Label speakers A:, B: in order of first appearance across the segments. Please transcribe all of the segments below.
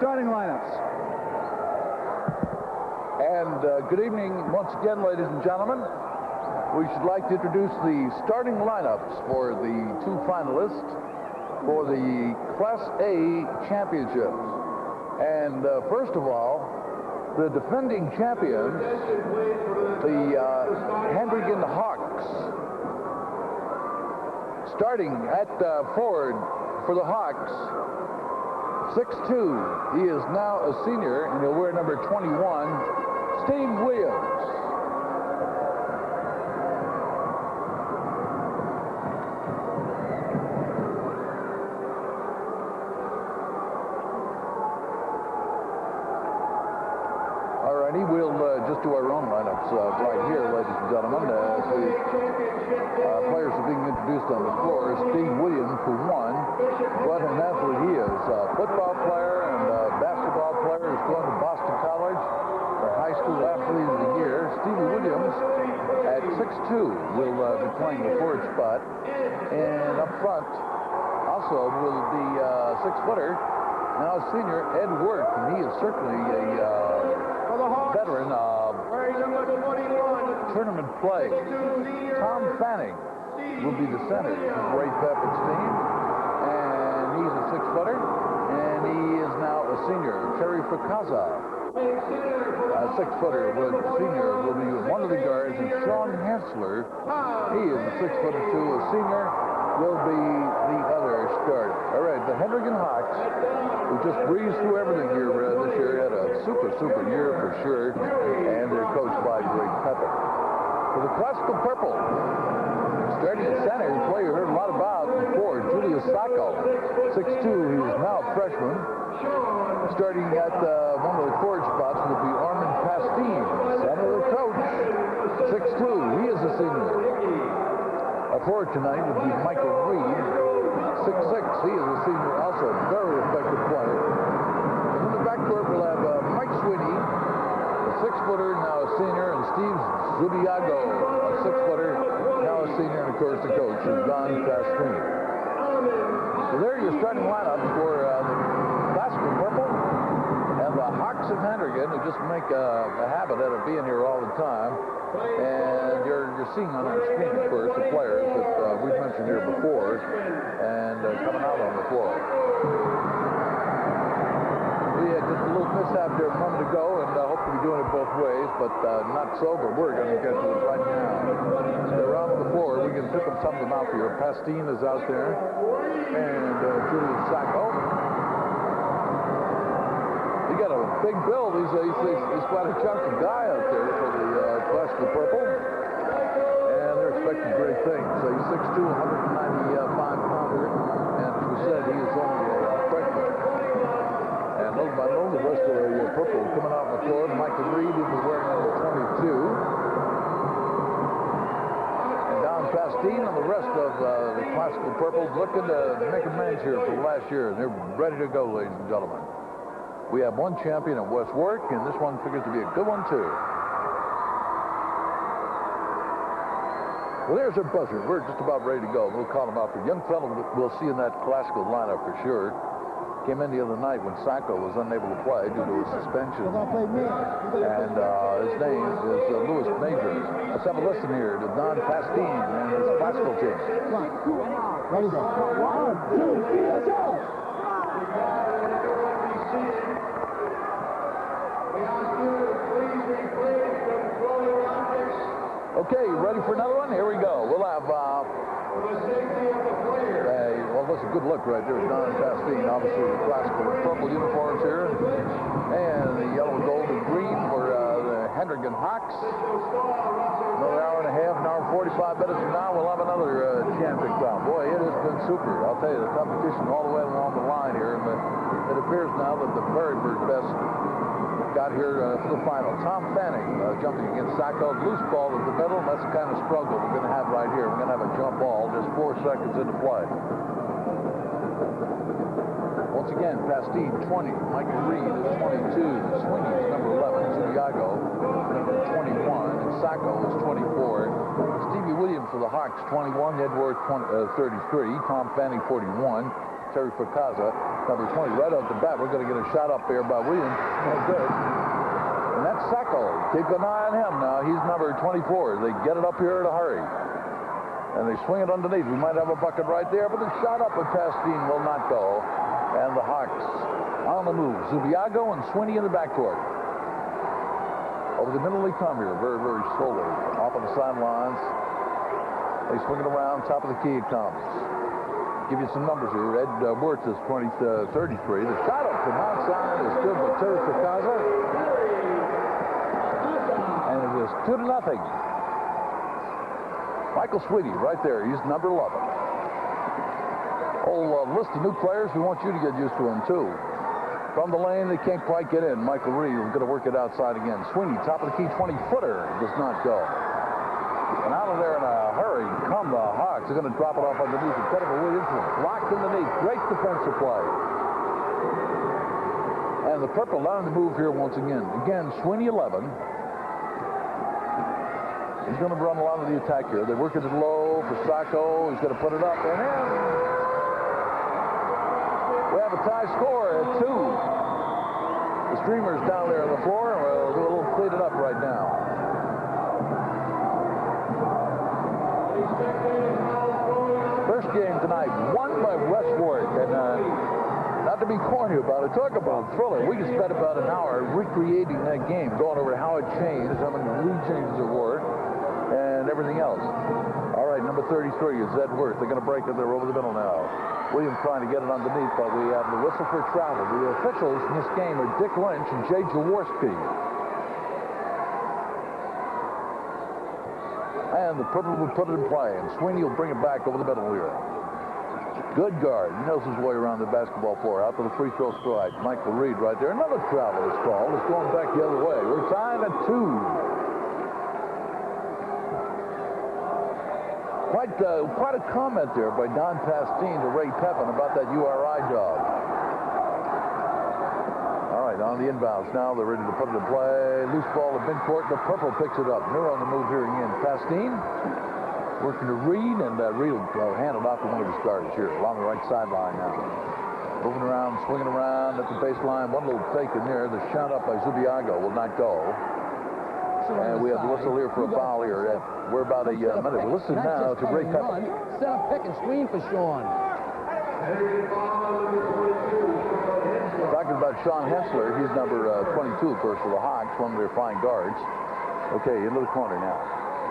A: starting lineups.
B: And good evening once again, ladies and gentlemen. We should like to introduce the starting lineups for the two finalists for the Class A championships. And first of all, the defending champions, the Hendricken Hawks. Starting at forward for the Hawks, 6'2". He is now a senior, and he'll wear number 21, Steve Williams. Alrighty, we'll just do our own lineups right here, ladies and gentlemen, as the players are being introduced on the floor. Steve Williams, for one. What an athlete he is. A football player and a basketball player who's going to Boston College for High School Athlete of the Year. Stevie Williams, at 6'2", will be playing the forward spot. And up front, also will be 6-footer, now senior Ed Work. And he is certainly a veteran of tournament play. Tom Fanning will be the center for Ray Pepin's team, and he's a 6-footer, and he is now a senior. Terry Fracazza, a 6-footer, senior, will be one of the guards, and Sean Hansler, he is a 6'2", a senior, will be the other starter. All right, the Hendricken Hawks, who just breezed through everything here this year, had a super year for sure, and they're coached by Ray Pepin. For the Classical Purple, starting at center, the player you heard a lot about before, Julius Sacco, 6'2", he is now a freshman. Starting at one of the forward spots will be Armand Pastine, son of the coach, 6'2", he is a senior. A forward tonight would be Michael Reed, 6'6", he is a senior, also a very effective player. In the backcourt, we'll have Mike Sweeney, a 6-footer, now a senior, and Steve Zubiago, a 6-footer, now a senior, and of course the coach is Don Pastine. So there are your starting lineups for the Classical Purple and the Hawks of Hendricken, who just make a habit out of being here all the time. And you're seeing on our screen, of course, the players that we've mentioned here before, and coming out on the floor. We had just a little mishap there a moment ago, and hope to be doing it both ways, but not so, but we're going to get to it right now. They're out on the floor. We can pick them some of them out for you. Pastine is out there, and Julius Sacco. He got a big build. He's quite a chunky guy out there for the Classical Purple, and they're expecting great things. So he's 6'2", 195-pounder, and as we said, he is only a freshman. And little by little, the rest of the purple coming out on the floor. Michael Reed, who was wearing number 22. And Don Pastine and the rest of the Classical Purple looking to make amends here for last year, and they're ready to go, ladies and gentlemen. We have one champion at West Warwick, and this one figures to be a good one, too. Well, there's our buzzer. We're just about ready to go. We'll call him out. The young fellow we'll see in that Classical lineup for sure. Came in the other night when Sacco was unable to play due to a suspension. And his name is Louis Major. Let's have a listen here to Don Pastine and his Classical team.
C: Ready, go. 1, 2, 3, let's go!
B: Okay, ready for another one? Here we go. We'll have, well, that's a good look right there. Don Pastine, obviously the Classical purple uniforms here. And the yellow, gold, and green for the Hendricken Hawks. Another hour and a half, an hour and 45 minutes from now, we'll have another champion crown. Boy, it has been super. I'll tell you, the competition all the way along the line here. And it appears now that the very best got here for the final. Tom Fanning jumping against Sacco. Loose ball in the middle, and that's the kind of struggle we're going to have right here. We're going to have a jump ball just 4 seconds into play. Once again, Pastine, 20. Michael Reed is 22. Sweeney is number 11. Zubiago, number 21. And Sacco is 24. Stevie Williams for the Hawks, 21. Edward, 33. Tom Fanning, 41. Terry Fracazza, number 20, right off the bat. We're going to get a shot up there by Williams. No good. And that's Sacco. Keep an eye on him now. He's number 24. They get it up here in a hurry. And they swing it underneath. We might have a bucket right there, but the shot up at Pastine will not go. And the Hawks on the move. Zubiago and Sweeney in the backcourt. Over the middle they come here, very, very slowly. Off on the sidelines. They swing it around, top of the key it comes. Give you some numbers here. Ed Wirtz is 33. The shot up from outside is good by Terry Fracazza. And it is 2-0. Michael Sweeney right there. He's number 11. Whole list of new players. We want you to get used to them, too. From the lane, they can't quite get in. Michael Reed is going to work it outside again. Sweeney, top of the key, 20-footer. Does not go. And out of there in a hurry come the Hawks. They're going to drop it off underneath. Incredible Williams blocked underneath. Great defensive play. And the purple on the move here once again. Again, Sweeney 11. He's going to run a lot of the attack here. They work it low for Sacco. He's going to put it up and in. We have a tie score at 2. The streamer's down there on the floor. We'll do a little clean it up right now. First game tonight, won by Westward. And not to be corny about it, talk about thriller. We just spent about an hour recreating that game, going over how it changed, how many lead changes there were, and everything else. All right, number 33 is Ed Wirtz. They're going to break it there over the middle now. Williams trying to get it underneath, but we have the whistle for travel. The officials in this game are Dick Lynch and Jay Jaworski. And the purple will put it in play, and Sweeney will bring it back over the middle here. Good guard. He knows his way around the basketball floor. Out to the free throw strike. Michael Reed right there. Another travel is called. It's going back the other way. We're tied at 2. Quite a comment there by Don Pastine to Ray Pepin about that URI job. All right, on the inbounds now. They're ready to put it in play. Loose ball at midcourt. The purple picks it up. They're on the move here again. Pastine working to Reed, and Reed will hand it off to one of his guards here along the right sideline now. Moving around, swinging around at the baseline. One little fake in there. The shot up by Zubiago will not go. And we have the whistle here for a foul here. We're about a minute. We're listening now to Ray Pepin.
C: Set up pick and screen for Sean.
B: Talking about Sean Hensler, he's number 22, of course, for the Hawks, one of their fine guards. Okay, into the corner now.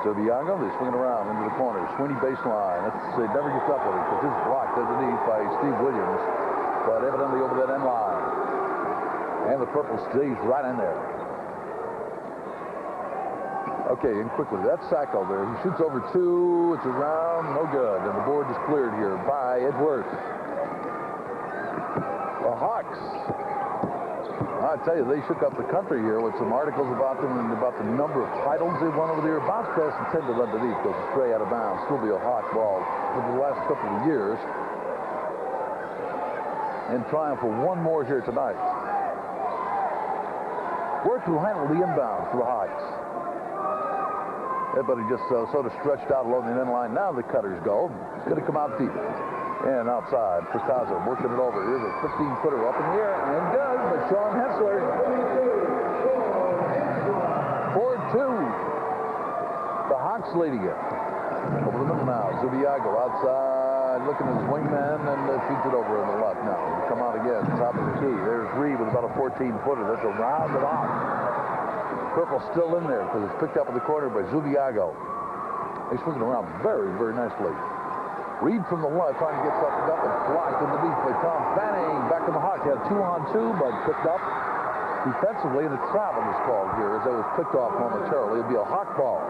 B: Zubiago, they're swinging around into the corner. Sweeney baseline. It never gets up with it because it's blocked underneath by Steve Williams, but evidently over that end line. And the purple stays right in there. Okay, and quickly, that's Sacco there. He shoots over 2. It's around, no good. And the board is cleared here by Ed Wirtz. The Hawks, I tell you, they shook up the country here with some articles about them and about the number of titles they won over there. Bounce pass intended underneath goes astray out of bounds. Still be a Hawk ball for the last couple of years. And trying for one more here tonight. Wirtz will handle the inbound for the Hawks. Everybody just sort of stretched out along the end line. Now the cutters go. It's going to come out deep. And outside, Fracazza working it over. Here's a 15-footer up in the air. And good, but Sean Hensler. 4-2. The Hawks leading it. Over the middle now. Zubiago outside, looking at his wingman, and shoots it over in the left now. Come out again, top of the key. There's Reed with about a 14-footer. That's a rounded off. Purple still in there because it's picked up in the corner by Zubiago. He's swinging around very, very nicely. Reed from the left trying to get something up and blocked underneath by Tom Fanning. Back in the Hawks. He had 2-on-2, but picked up defensively, and a travel is called here as it was picked off momentarily. It'll be a Hawk ball.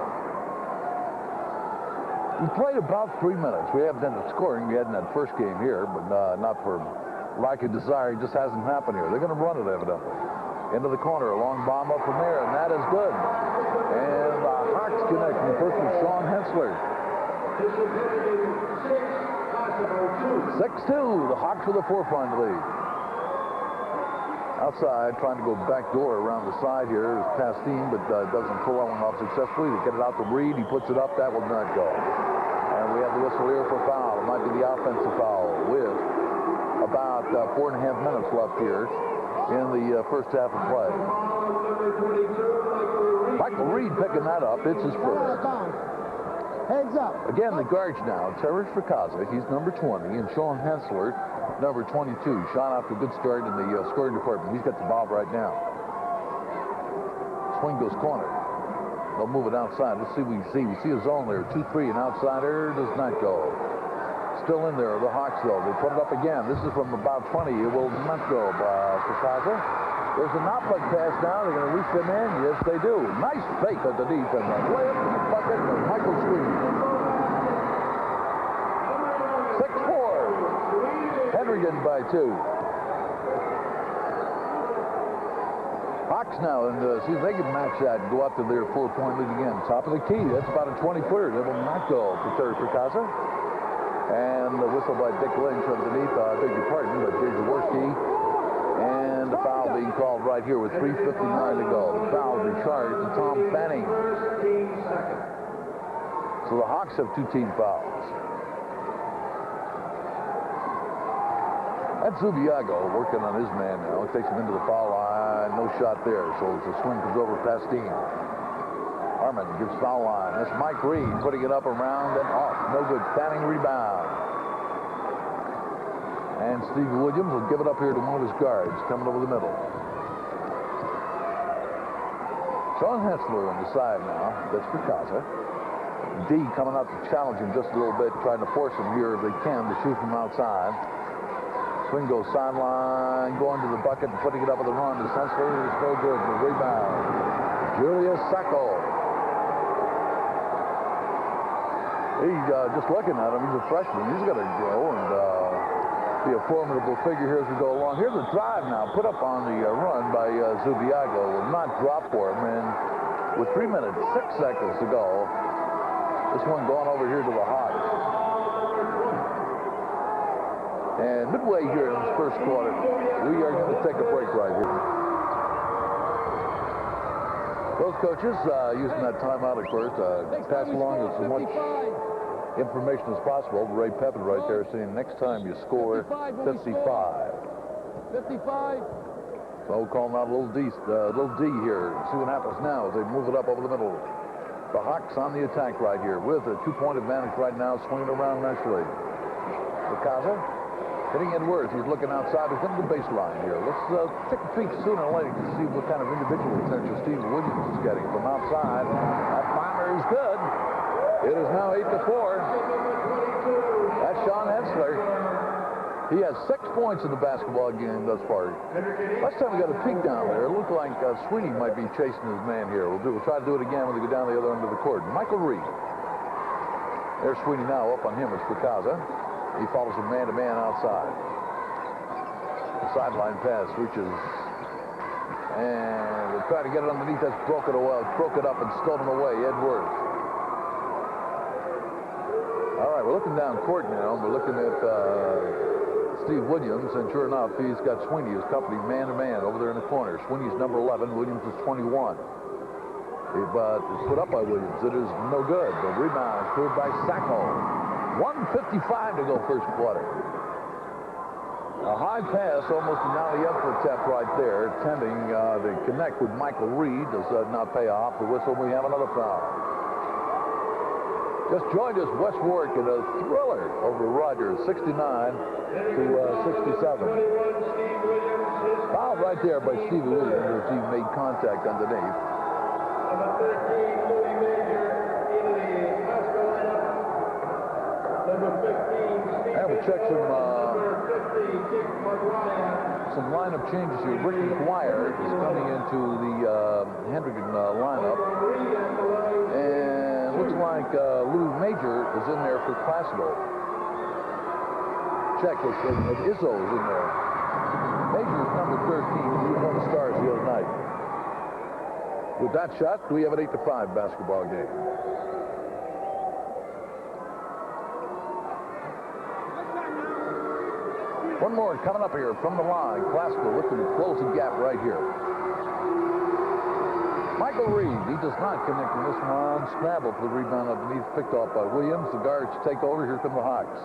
B: We played about 3 minutes. We haven't ended scoring. We had in that first game here, but not for lack of desire. It just hasn't happened here. They're going to run it, evidently. Into the corner, a long bomb up from there, and that is good. And the Hawks connect in the first with Sean Hensler. 6-2, the Hawks with a 4-point lead. Outside, trying to go back door around the side here is Pastine, but doesn't pull that one off successfully. They get it out to Reed, he puts it up, that will not go. And we have the whistle here for foul. It might be the offensive foul with a about 4.5 minutes left here in the first half of play. Michael Reed picking that up. It's his first.
C: Heads up.
B: Again, the guards now. Terry Fricazza, he's number 20, and Sean Hensler, number 22. Shot off to a good start in the scoring department. He's got the ball right now. Swing goes corner. They'll move it outside. Let's see what we see. We see a zone there. 2-3, an outsider does not go. Still in there, the Hawks, though. They put it up again. This is from about 20. It will not go by Fricazza. There's a knock-back pass now. They're going to reach them in. Yes, they do. Nice fake underneath and a layup in the bucket of Michael Sweeney. 6-4. Hendricken by 2. Hawks now, and see if they can match that and go up to their 4-point lead again. Top of the key. That's about a 20-footer. They will not go for Terry Fricazza. And the whistle by Dick Lynch underneath, I beg your pardon, by Jay Jaworski. And the foul being called right here with 3:59 to go. The foul will be charged to Tom Fanning. So the Hawks have 2 team fouls. That's Zubiago working on his man now. It takes him into the foul line. No shot there. So the swing comes over past Dean. Harmon gives foul line. That's Mike Reed putting it up around and off. No good. Fanning rebound. And Steve Williams will give it up here to one of his guards coming over the middle. Sean Hensler on the side now. That's Fricazza. D coming out to challenge him just a little bit, trying to force him here if they can to shoot from outside. Swing goes sideline, going to the bucket and putting it up with a run. The Hensler is no good. The rebound. Julius Sacco. He's just looking at him. He's a freshman. He's got to grow and be a formidable figure here as we go along. Here's a drive now put up on the run by Zubiago. Will not drop for him. And with 3 minutes, 6 seconds to go, this one going over here to the Hawks. And midway here in this first quarter, we are going to take a break right here. Those coaches using that timeout, of course, pass along as much information as possible. Ray Pepin right there saying next time you score 55.
C: 55.
B: So we'll call out a little D here. See what happens now as they move it up over the middle. The Hawks on the attack right here with a 2-point advantage right now, swinging around nicely. Fricazza hitting Edwards. He's looking outside within the baseline here. Let's take a peek sooner or later to see what kind of individual potential Steve Williams is getting from outside. That bomber is good. It is now 8-4. That's Sean Hensler. He has 6 points in the basketball game thus far. Last time we got a peek down there, it looked like Sweeney might be chasing his man here. We'll try to do it again when they go down the other end of the court. Michael Reed. There's Sweeney now up on him. It's Fricazza. He follows him man-to-man outside. The sideline pass reaches. And they're trying to get it underneath. That's broke it up and stolen away. Edwards. All right, we're looking down court now. We're looking at Steve Williams, and sure enough, he's got Sweeney, his company, man-to-man over there in the corner. Sweeney's number 11. Williams is 21. But it's put up by Williams. It is no good. The rebound is cleared by Sacco. 1:55 to go first quarter. A high pass, almost an alley-up attempt right there, tending to connect with Michael Reed. Does not pay off. The whistle, we have another foul. Just joined us, Wes Warwick, in a thriller over Rogers, 69 to 67. Foul right there by Steve Williams as he made contact underneath. And we'll check some lineup changes here. Rick McGuire is coming into the Hendricken lineup. And looks like Lou Major is in there for Classical. Check if Izzo is in there. Major is number 13. He was on the Stars the other night. With that shot, we have an 8-5 basketball game. One more coming up here from the line. Classical looking to close the gap right here. Michael Reed, he does not connect in this one. Scramble for the rebound underneath, picked off by Williams. The guards take over. Here come the Hawks.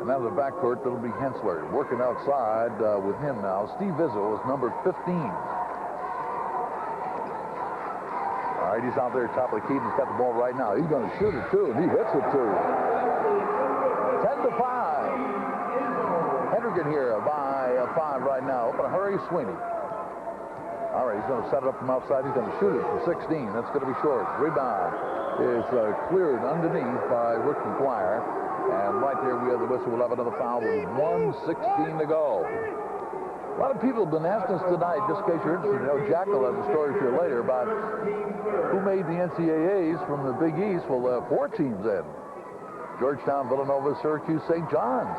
B: And And out of the backcourt, that'll be Hensler. Working outside with him now. Steve Izzo is number 15. All right, he's out there top of the key. He's got the ball right now. He's going to shoot it, too, and he hits it, too. 10-5. Hendricken here by 5 right now. Open a hurry, Sweeney. All right, he's going to set it up from outside. He's going to shoot it from 16. That's going to be short. Rebound is cleared underneath by Rick McGuire. And right there we have the whistle. We'll have another foul with 1:16 to go. A lot of people have been asking us tonight, just in case you're interested. You know, Jack will have the story for you later about who made the NCAAs from the Big East. Well, 4 teams in. Georgetown, Villanova, Syracuse, St. John's.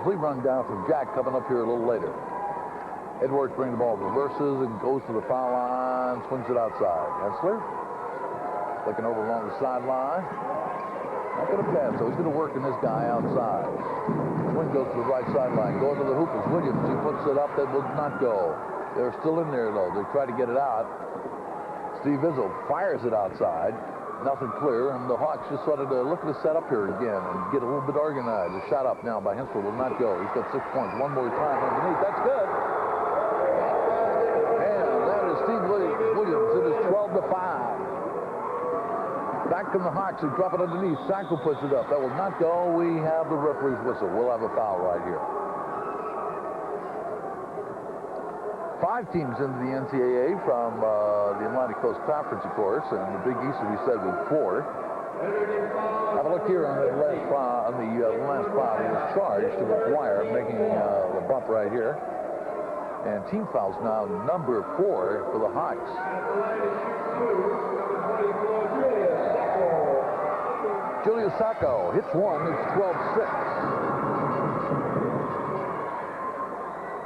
B: Complete rundown from Jack coming up here a little later. Edwards brings the ball, reverses, and goes to the foul line, swings it outside. Hensler looking over along the sideline. Not going to pass, so he's going to work in this guy outside. Swing goes to the right sideline, going to the hoopers. Williams, he puts it up, that will not go. They're still in there, though. They try to get it out. Steve Izzo fires it outside. Nothing clear, and the Hawks just sort of look at the setup here again and get a little bit organized. A shot up now by Hensler will not go. He's got 6 points. One more time underneath. That's good. And that is Steve Williams. It is 12-5. Back from the Hawks, who drop it underneath. Sacco puts it up. That will not go. We have the referee's whistle. We'll have a foul right here. 5 teams into the NCAA from the Atlantic Coast Conference, of course, and the Big East, as we said, with 4. Have a look here on the last foul. He was charged to McGuire, making the bump right here. And team fouls now number 4 for the Hawks. Julius Sacco hits one. It's 12-6.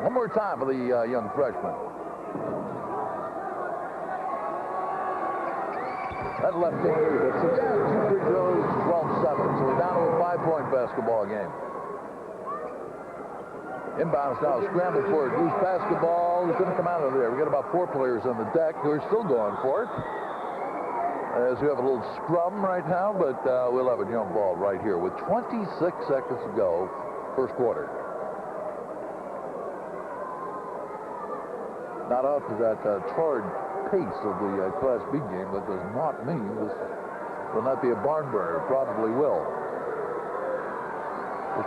B: One more time for the young freshman. That left-hander hits again. 2 free throws, 12-7. So we're down to a 5-point basketball game. Inbounds now, scramble for it. Loose basketball. It's going to come out of there. We got about 4 players on the deck who are still going for it. As we have a little scrum right now, but we'll have a jump ball right here with 26 seconds to go, first quarter. Not up to that torrid pace of the Class B game. That does not mean this will not be a barn burner. It probably will.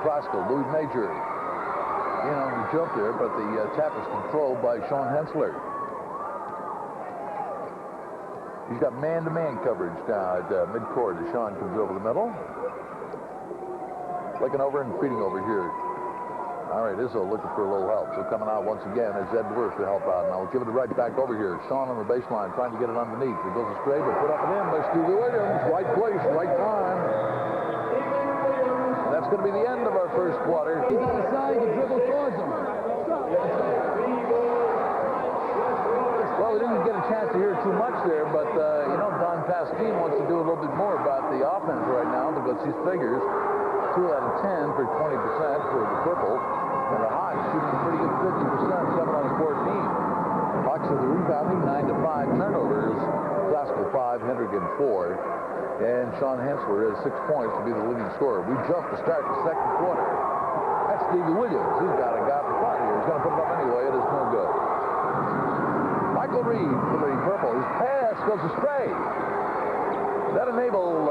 B: Klasko, Louis Major, on the jump there, but the tap is controlled by Sean Hensler. He's got man-to-man coverage down at midcourt as Sean comes over the middle. Looking over and feeding over here. All right, Izzo looking for a little help. So coming out once again is Ed Worth to help out. Now we'll give it right back over here. Sean on the baseline trying to get it underneath. It goes astray, but put up and in by Stevie Williams. Right place, right time. And that's going to be the end of our first quarter.
C: He's on the side, you dribble towards him.
B: Well, we didn't get a chance to hear too much there, but, Don Pastine wants to do a little bit more about the offense right now because these figures, 2 out of 10 for 20% for the purple, and the Hawks shooting a pretty good 50%, 7 out of 14. Hawks are the rebounding, 9-5 turnovers, Klasko 5, Hendricken 4, and Sean Hensler has 6 points to be the leading scorer. We jump to start the second quarter. That's Stevie Williams. He's got a guy in front here. He's going to put it up anyway. It is no good. Michael Reed for the purple. His pass goes astray. That enabled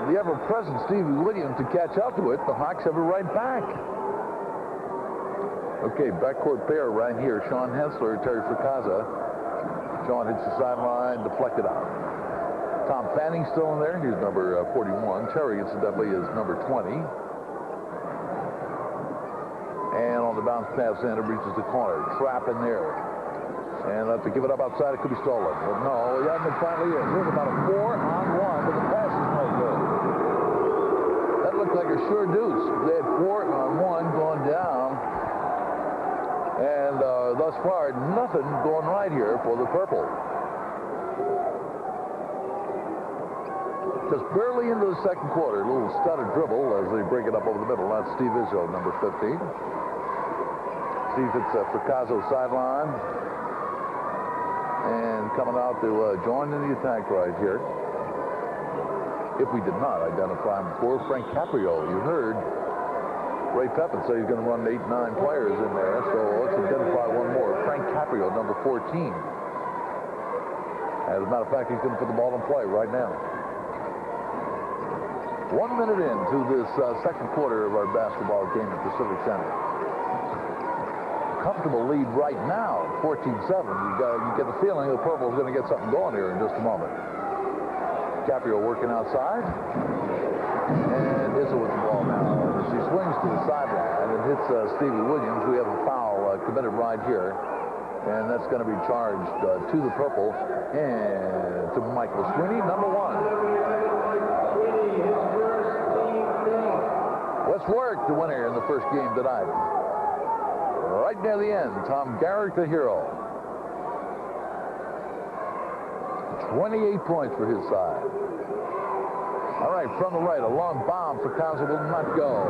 B: the ever-present Stevie Williams to catch up to it. The Hawks have it right back. Okay, backcourt pair right here. Sean Hensler, Terry Fracazza. Sean hits the sideline, deflected out. Tom Fanning still in there. He's number 41. Terry, incidentally, is number 20. And on the bounce pass in, it reaches the corner. Trap in there. And have to give it up outside. It could be stolen. But no, Yadman finally is. Here's about a 4-on-1, but the pass is no good. That looked like a sure deuce. They had 4-on-1 going down. And thus far, nothing going right here for the purple. Just barely into the second quarter. A little stutter dribble as they break it up over the middle. That's Steve Izzo, number 15. Steve hits Fracazzo's sideline. And coming out to join in the attack right here. If we did not identify him before, Frank Caprio, you heard Ray Pepin said he's going to run 8-9 players in there, so let's identify one more. Frank Caprio, number 14. As a matter of fact, he's going to put the ball in play right now. 1 minute into this second quarter of our basketball game at Pacific Center. Comfortable lead right now, 14-7. You get the feeling the purple is going to get something going here in just a moment. Caprio working outside. And Izzo with the ball now. As he swings to the sideline and hits Stevie Williams, we have a foul committed right here. And that's going to be charged to the purple and to Michael Sweeney, number 1. Let's work the winner in the first game tonight. Right near the end, Tom Garrick, the hero. 28 points for his side. All right, from the right, a long bomb for Council will not go.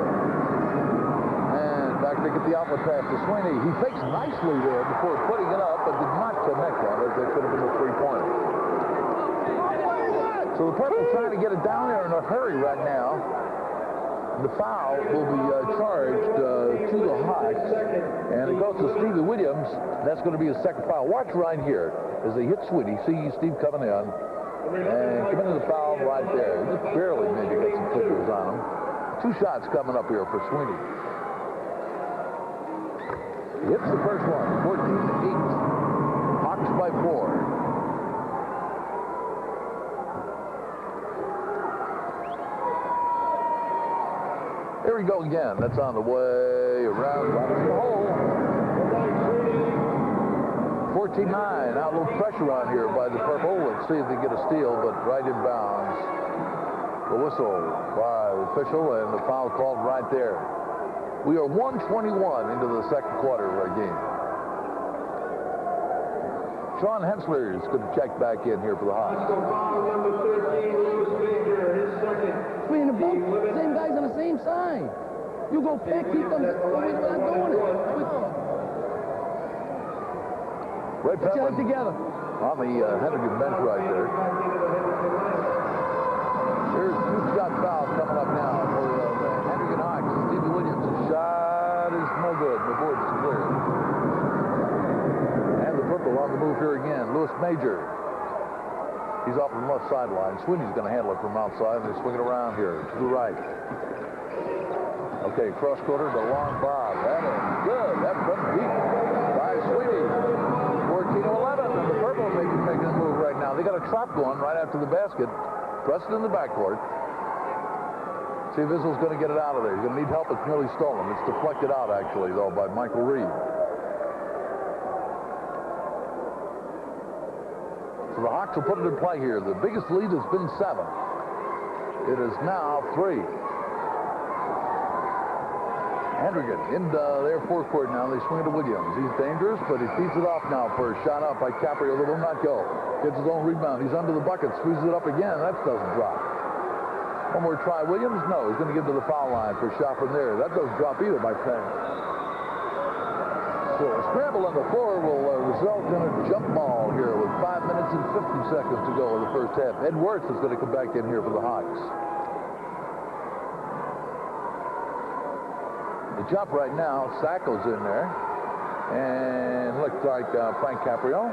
B: And back to get the outlet pass to Sweeney. He fakes nicely there before putting it up, but did not connect on it. That could have been a three-pointer. So the purple trying to get it down there in a hurry right now. The foul will be charged to the Hawks, and it goes to Stevie Williams. That's going to be his second foul. Watch right here as they hit Sweeney. See Steve coming in. And committed the foul right there. Just barely maybe get some fingers on him. 2 shots coming up here for Sweeney. Hits the first one, 14-8. Hawks by 4. Here we go again. That's on the way around the hole. 14-9. Now a little pressure on here by the purple. Let's see if they get a steal, but right in bounds. The whistle by the official and the foul called right there. We are 1:21 into the second quarter of our game. Sean Hensler is going to check back in here for the Hawks.
A: Number 13, Louis Major, his second.
C: Between the both, same guys on the same side. You go pick, keep them. We're not doing it.
B: Ray
C: Put your head
B: Pepin
C: together.
B: on the Hendricken bench right there. Here's 2-shot foul coming up now for the Hendricken Hawks. Stevie Williams' shot is no good. The board is clear. And the purple on the move here again. Louis Major. He's off on the left sideline. Sweeney's going to handle it from outside, and they swing it around here to the right. Okay, cross quarter to long bob. That is good. That from deep by Sweeney. 14-11. And the purple may be making a move right now. They got a trap going right after the basket. Pressed in the backcourt. See if Izzo's going to get it out of there. He's going to need help. It's nearly stolen. It's deflected out, actually, though, by Michael Reed. So the Hawks will put it in play here. The biggest lead has been 7. It is now 3. Hendricken in their forecourt now. They swing it to Williams. He's dangerous, but he feeds it off now for a shot up by Caprio that will not go. Gets his own rebound. He's under the bucket. Squeezes it up again. That doesn't drop. One more try. Williams? No. He's going to give to the foul line for a shot from there. That doesn't drop either by Penn. So a scramble on the floor will result in a jump ball here with 5 minutes and 50 seconds to go in the first half. Ed Wirtz is going to come back in here for the Hawks. The jump right now, Sacco's in there. And looks like Frank Caprio.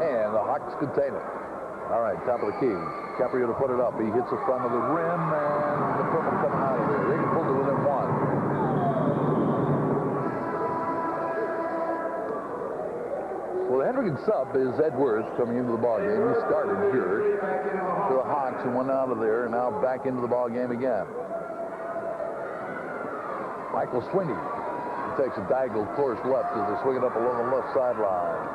B: And the Hawks contain it. All right, top of the key. Caprio to put it up. He hits the front of the rim, and the purple coming out of there. They can pull it within 1. Well, the Hendricken sub is Ed Wirtz coming into the ballgame. He started here for the Hawks and went out of there, and now back into the ballgame again. Michael Sweeney takes a diagonal course left as they swing it up along the left sideline.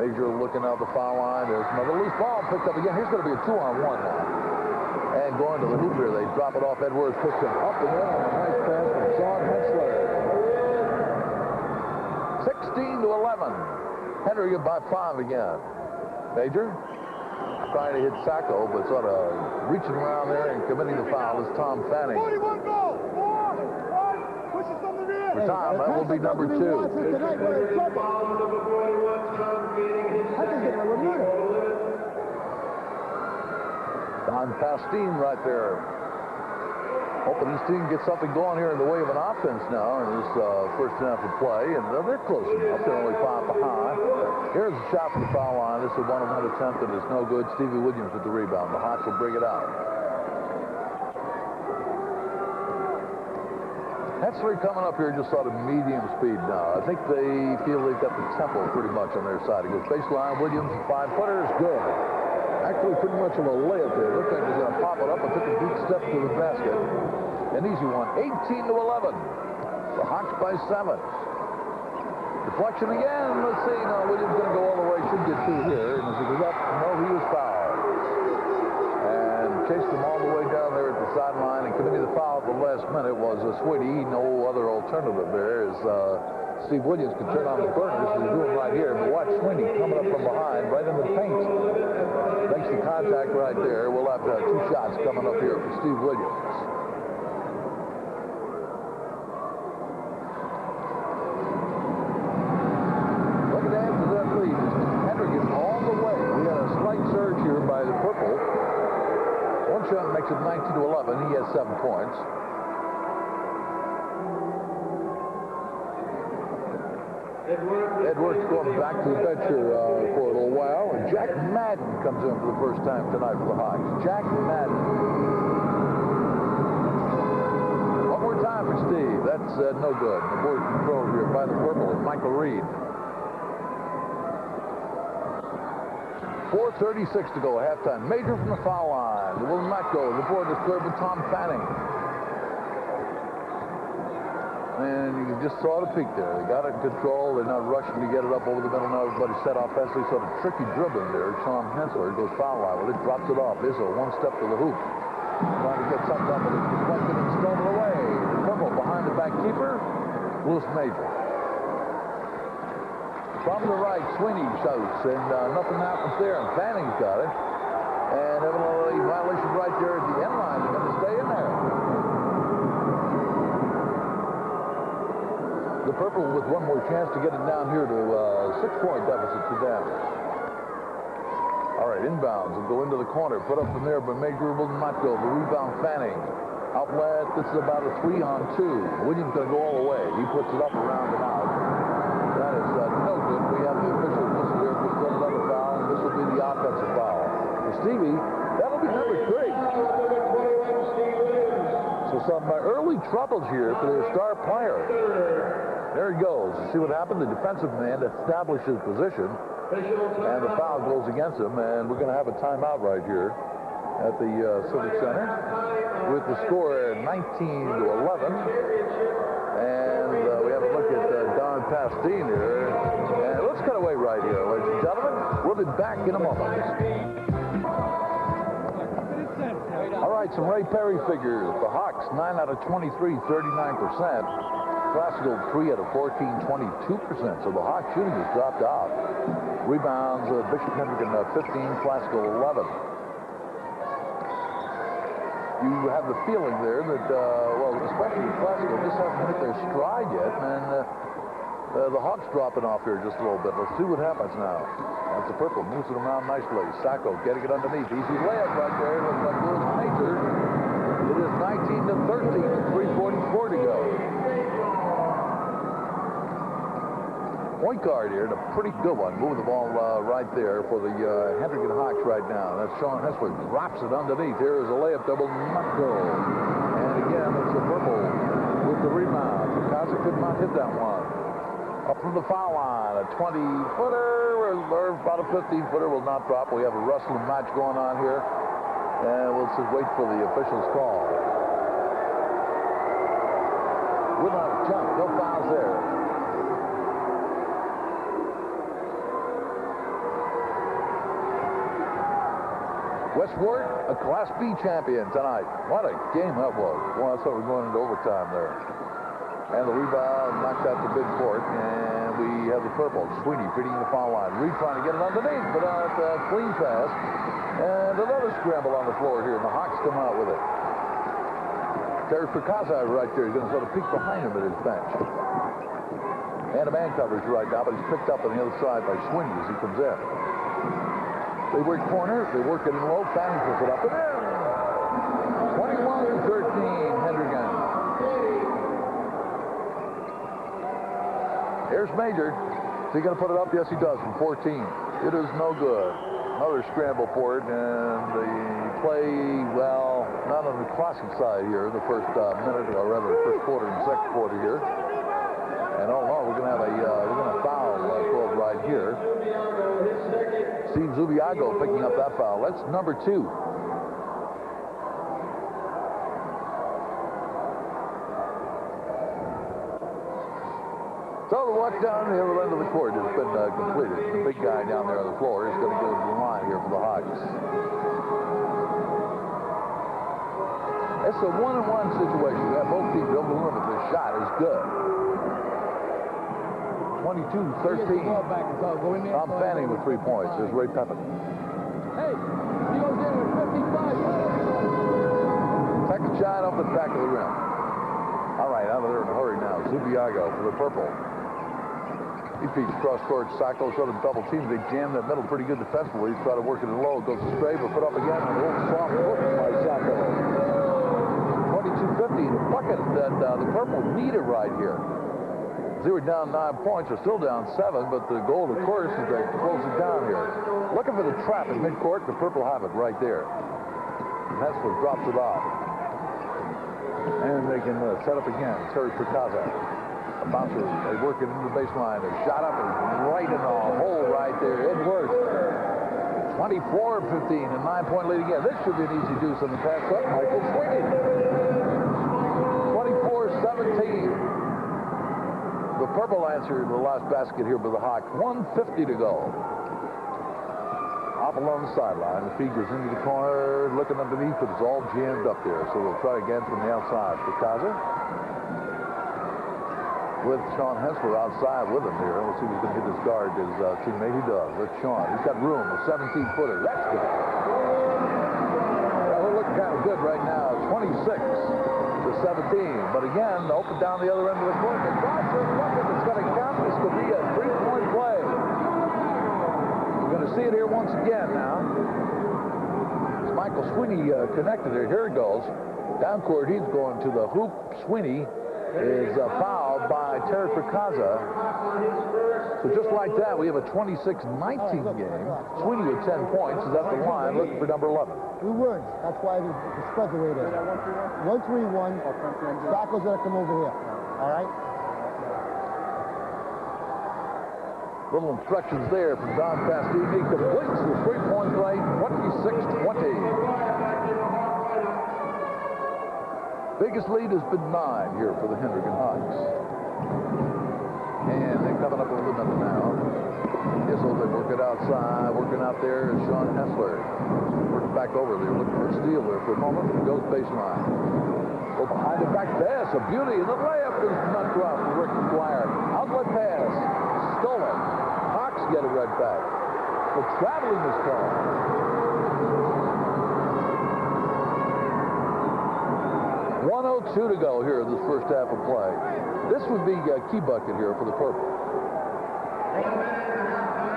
B: Major looking out the foul line. There's another loose ball picked up again. Here's going to be a 2-on-1 now. And going to the hoop here, they drop it off. Edwards puts it up and in on a nice pass from Sean Hensler. 16-11. Hendricken by 5 again. Major trying to hit Sacco, but sort of reaching around there and committing the foul is Tom Fanning.
A: 41 goal.
B: For Tom, that will be number 2. Don Pastine right there. Hoping this team gets something going here in the way of an offense now in this first half of play, and they're close enough. They're only 5 behind. Here's a shot from the foul line. This is a one-on-one attempt, and it's no good. Stevie Williams with the rebound. The Hawks will bring it out. Hensley coming up here just sort of medium speed now. I think they feel they've got the tempo pretty much on their side. He goes baseline. Williams, 5-footer is good. Actually, pretty much of a layup there. Looked like he was going to pop it up and took a deep step to the basket. An easy one, 18-11. The Hawks by 7. Deflection again. Let's see. No, Williams going to go all the way. Should get 2 here. And as he goes up, no, he was fouled. And chased him all the way down there at the sideline and committing the foul at the last minute was Sweeney. No other alternative there as Steve Williams can turn on the burners as he's doing right here. But watch Sweeney coming up from behind, right in the paint. Makes the contact right there. We'll have 2 shots coming up here for Steve Williams. Look at that for that lead. Hendricken all the way. We had a slight surge here by the purple. One shot makes it 19-11. He has 7 points. Edwards going back to the bench here for a little while. And Jack Madden comes in for the first time tonight for the Hawks. Jack Madden. One more time for Steve. That's no good. The board controlled here by the purple and Michael Reed. 4:36 to go, halftime. Major from the foul line. It will not go. The board is cleared with Tom Fanning. And you just saw the peak there. They got it in control. They're not rushing to get it up over the middle. Now everybody's set offensively. Sort of tricky dribbling there. Sean Hensler goes foul line. Well, it drops it off. Izzo, 1 step to the hoop. Trying to get something up, but it's deflected and stolen away. The purple behind the back keeper. Lewis Major. From the right, Sweeney shoots, and nothing happens there. And Fanning's got it. And evidently violation right there at the end line. They're going to stay in there. The purple with one more chance to get it down here to 6-point deficit to them. All right, inbounds will go into the corner. Put up from there, but Major will not go. The rebound, Fanning. Outlet, this is about a 3-on-2. Williams going to go all the way. He puts it up around and out. That is no good. We have the official whistle here. There's still another foul, and this will be the offensive foul. For Stevie, that'll be number 3. So some early troubles here for their star player. There he goes. See what happened? The defensive man established his position, and the foul goes against him, and we're going to have a timeout right here at the Civic Center with the score 19-11. And we have a look at Don Pastine here. And let's cut away right here, ladies and gentlemen. We'll be back in a moment. All right, some Ray Perry figures. The Hawks, 9 out of 23, 39%. Classical 3 out of 14, 22%. So the Hawks shooting has dropped off. Rebounds, Bishop Hendricken 15, Classical 11. You have the feeling there that, well, especially Classical just hasn't hit their stride yet, and the Hawks dropping off here just a little bit. Let's see what happens now. That's the purple, moves it around nicely. Sacco getting it underneath. Easy layup right there. Looks like Lewis Major. It is 19-13, 3:44 to go. Point guard here, and a pretty good one. Moving the ball right there for the Hendricken Hawks right now. That's Sean Hensler. Drops it underneath. Here is a layup double, not go. And again, it's the purple with the rebound. Picasso could not hit that one. Up from the foul line, a 20-footer, or about a 15-footer will not drop. We have a wrestling match going on here. And we'll just wait for the official's call. Will not jump, no fouls there. Westward, a Class B champion tonight. What a game that was. Well, I thought we were going into overtime there. And the rebound knocked out the big court, and we have the purple. Sweeney feeding the foul line. Reed trying to get it underneath, but out clean pass. And another scramble on the floor here, and the Hawks come out with it. Terry Fricazza right there. He's going to sort of peek behind him at his bench. And a man coverage right now, but he's picked up on the other side by Sweeney as he comes in. They work corner. They work it in low. Fanning puts it up and in. 21-13. Here's Major. Is he going to put it up? Yes, he does, from 14. It is no good. Another scramble for it, and the play, well, not on the crossing side here, the first minute, or rather the first quarter and second quarter here. And all in all, we're going to have a foul called right here. Steve Zubiago picking up that foul. That's number 2. So the walk down the other end of the court has been completed. The big guy down there on the floor is going to go to the line here for the Hawks. It's a 1-on-1 situation. We have both teams over the limit. The shot is good. 22-13. Tom Fanning with 3 points. There's Ray Pepin.
C: Hey, he goes in with 55.
B: Second shot off the back of the rim. All right, out of there in a hurry now. Zubiago for the purple. He feeds cross court. Sacco sort of double team. They jam that middle pretty good defensively. He's trying to work it in low. Goes astray, but put up again. And a little soft hook by Sacco. 22-50. The bucket that the purple needed right here. They were down 9 points. They're still down 7, but the goal, of course, is they close it down here. Looking for the trap at midcourt. The purple have it right there. Hensler drops it off. And they can set up again. Terry Fricazza. A bouncer. They work it into the baseline. They shot up and right in the hole right there. It worked. 24-15, a 9-point lead again. This should be an easy deuce on the pass up. Michael Sweeney. 24-17. The purple answered the last basket here by the Hawks. 1:50 to go. Off along the sideline. The feed goes into the corner, looking underneath, but it's all jammed up there. So we'll try again from the outside. Fricazza with Sean Hensler outside with him here. Let's see if he can hit his guard, his teammate. He does. That's Sean. He's got room. A 17-footer. That's good. Well, we're looking kind of good right now. 26-17. But again, open down the other end of the court. The Dodgers bucket is going to count. This could be a 3-point play. We're going to see it here once again now. As Michael Sweeney connected there. Here it goes. Down court, he's going to the hoop. Sweeney is fouled by Terry Fricazza. So just like that, we have a 26-19 game. Sweeney with 10 points is at the line looking for number 11.
D: We would. That's why the spread's the way it is. 1-3-1. Sacco's going to come over here. All right?
B: Little instructions there from Don Pastini. Completes the 3-point play, 26-20. Biggest lead has been 9 here for the Hendricken Hawks. And they're coming up over the middle now. Issel, they work it outside. Working out there is Sean Hensler. Working back over. They were looking for a steal there for a moment. It goes baseline. Go behind the back pass. A beauty. And the layup is not dropped for Rick McGuire. Outlet pass. Stolen. Hawks get it right back. The traveling is called. 1:02 to go here in this first half of play. This would be a key bucket here for the purple.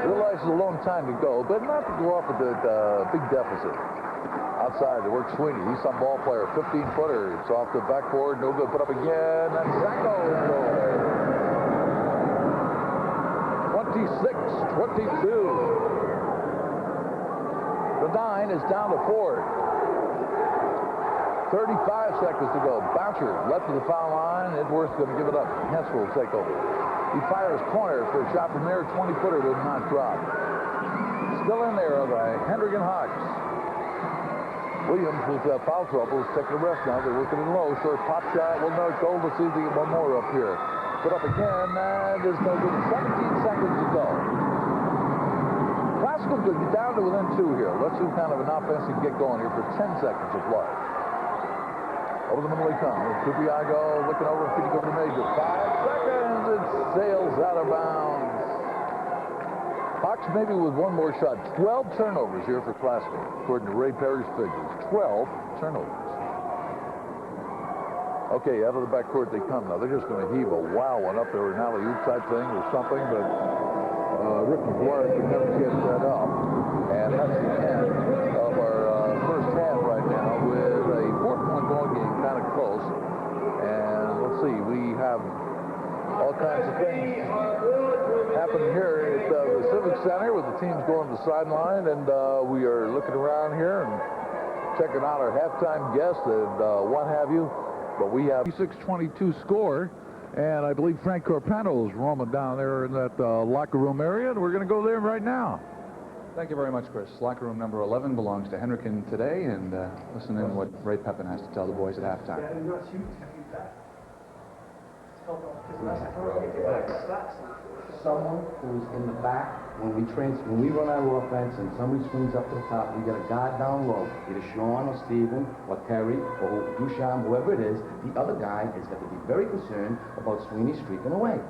B: Realize it's a long time to go, but not to go off with the big deficit. Outside, they work Sweeney. He's some ball player, 15-footer. It's off the backboard, no good. Put up again. That's Sacco. 26-22. The 9 is down to 4. 35 seconds to go. Bouncer left to the foul line. Edwards going to give it up. Hensler will take over. He fires corner for a shot from there. 20-footer did not drop. Still in there are the Hendricken Hawks. Williams with foul trouble is taking a rest now. They're working it low. Short pop shot. Well, no, goal. Let's see if they get one more up here. Put up again. There's no good. 17 seconds to go. Classical could get down to within 2 here. Let's do kind of an offense and get going here for 10 seconds of play. Over the middle they come. Zubiago looking over and feeding over to Major. 5 seconds. It sails out of bounds. Hawks maybe with one more shot. 12 turnovers here for Classical, according to Ray Perry's figures. 12 turnovers. Okay, out of the backcourt they come now. They're just going to heave a wow one up there, an alley-oop type thing or something, but Rick McGuire can never get that up. And that's the end of our first half right now with a 4-point ball game, kind of close. And let's see, we have all kinds of things happening here at the Civic Center with the teams going to the sideline, and we are looking around here and checking out our halftime guests and what have you. But we have a 6-22 score, and I believe Frank Corpano is roaming down there in that locker room area, and we're going to go there right now.
E: Thank you very much, Chris. Locker room number 11 belongs to Hendricken today, and listen in what Ray Pepin has to tell the boys at halftime.
F: Someone who's in the back, when we run our offense and somebody swings up to the top, we got a guard down low, either Sean or Steven or Terry or Duchamp, whoever it is. The other guy has got to be very concerned about Sweeney streaking away.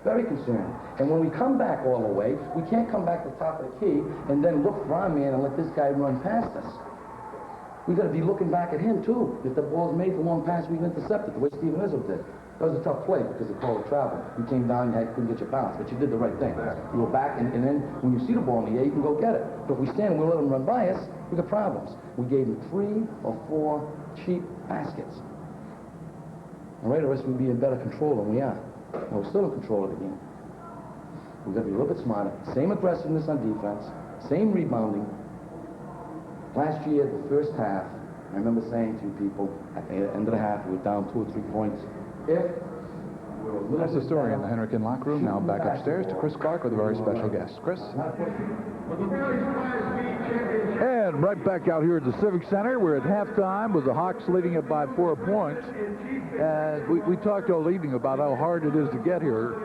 F: Very concerned. And when we come back all the way, we can't come back to the top of the key and then look for our man and let this guy run past us. We got to be looking back at him too. If the ball's made for long pass, we can intercept it the way Steven Izzo did. That was a tough play because they called it travel. You came down, you couldn't get your bounce, but you did the right thing. You were back, and then when you see the ball in the air, you can go get it. But if we stand and we let them run by us, we got problems. We gave them 3 or 4 cheap baskets. All right, the rest would be in better control than we are. And we're still in control of the game. We've got to be a little bit smarter. Same aggressiveness on defense, same rebounding. Last year, the first half, I remember saying to people at the end of the half, we were down 2 or 3 points.
E: That's the story in the Hendricken locker room. Now back upstairs to Chris Clark with a very special guest. Chris?
B: And right back out here at the Civic Center. We're at halftime with the Hawks leading it by 4 points. And we talked all evening about how hard it is to get here,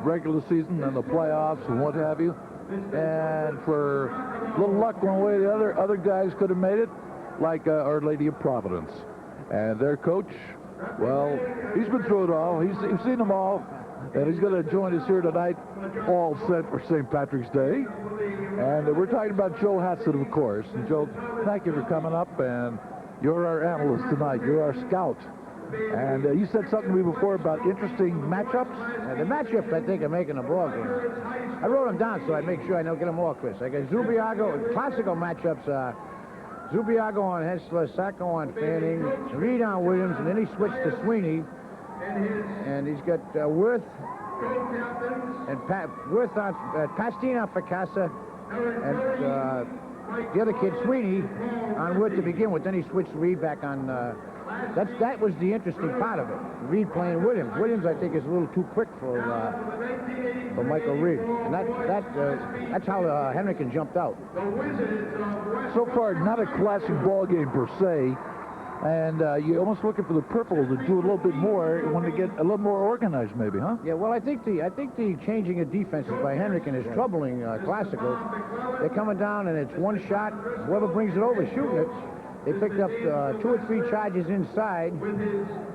B: regular season and the playoffs and what have you. And for a little luck one way or the other guys could have made it, like Our Lady of Providence. And their coach, well, he's been through it all. He's seen them all. And he's going to join us here tonight, all set for St. Patrick's Day. And we're talking about Joe Hatzett, of course. And Joe, thank you for coming up. And you're our analyst tonight. You're our scout. And you said something to me before about interesting matchups.
C: The matchups, I think, are making a ball game. I wrote them down so I make sure I don't get them all, Chris. I got Zubiago, classical matchups are Zubiago on Hessler, Sacco on Fanning, Reed on Williams, and then he switched to Sweeney. And he's got Worth and Worth on Pastine on Facasa, and the other kid Sweeney on Worth to begin with. Then he switched Reed back on. That was the interesting part of it. Reed playing Williams. Williams, I think, is a little too quick for Michael Reed, and that's how Hendricken jumped out.
B: So far, not a classic ball game per se. And you're almost looking for the purple to do a little bit more when they get a little more organized, maybe, huh?
C: Yeah, well, I think the changing of defenses by Hendricken is troubling Classical. They're coming down, and it's one shot. Whoever brings it over, shooting it. They picked up 2 or 3 charges inside,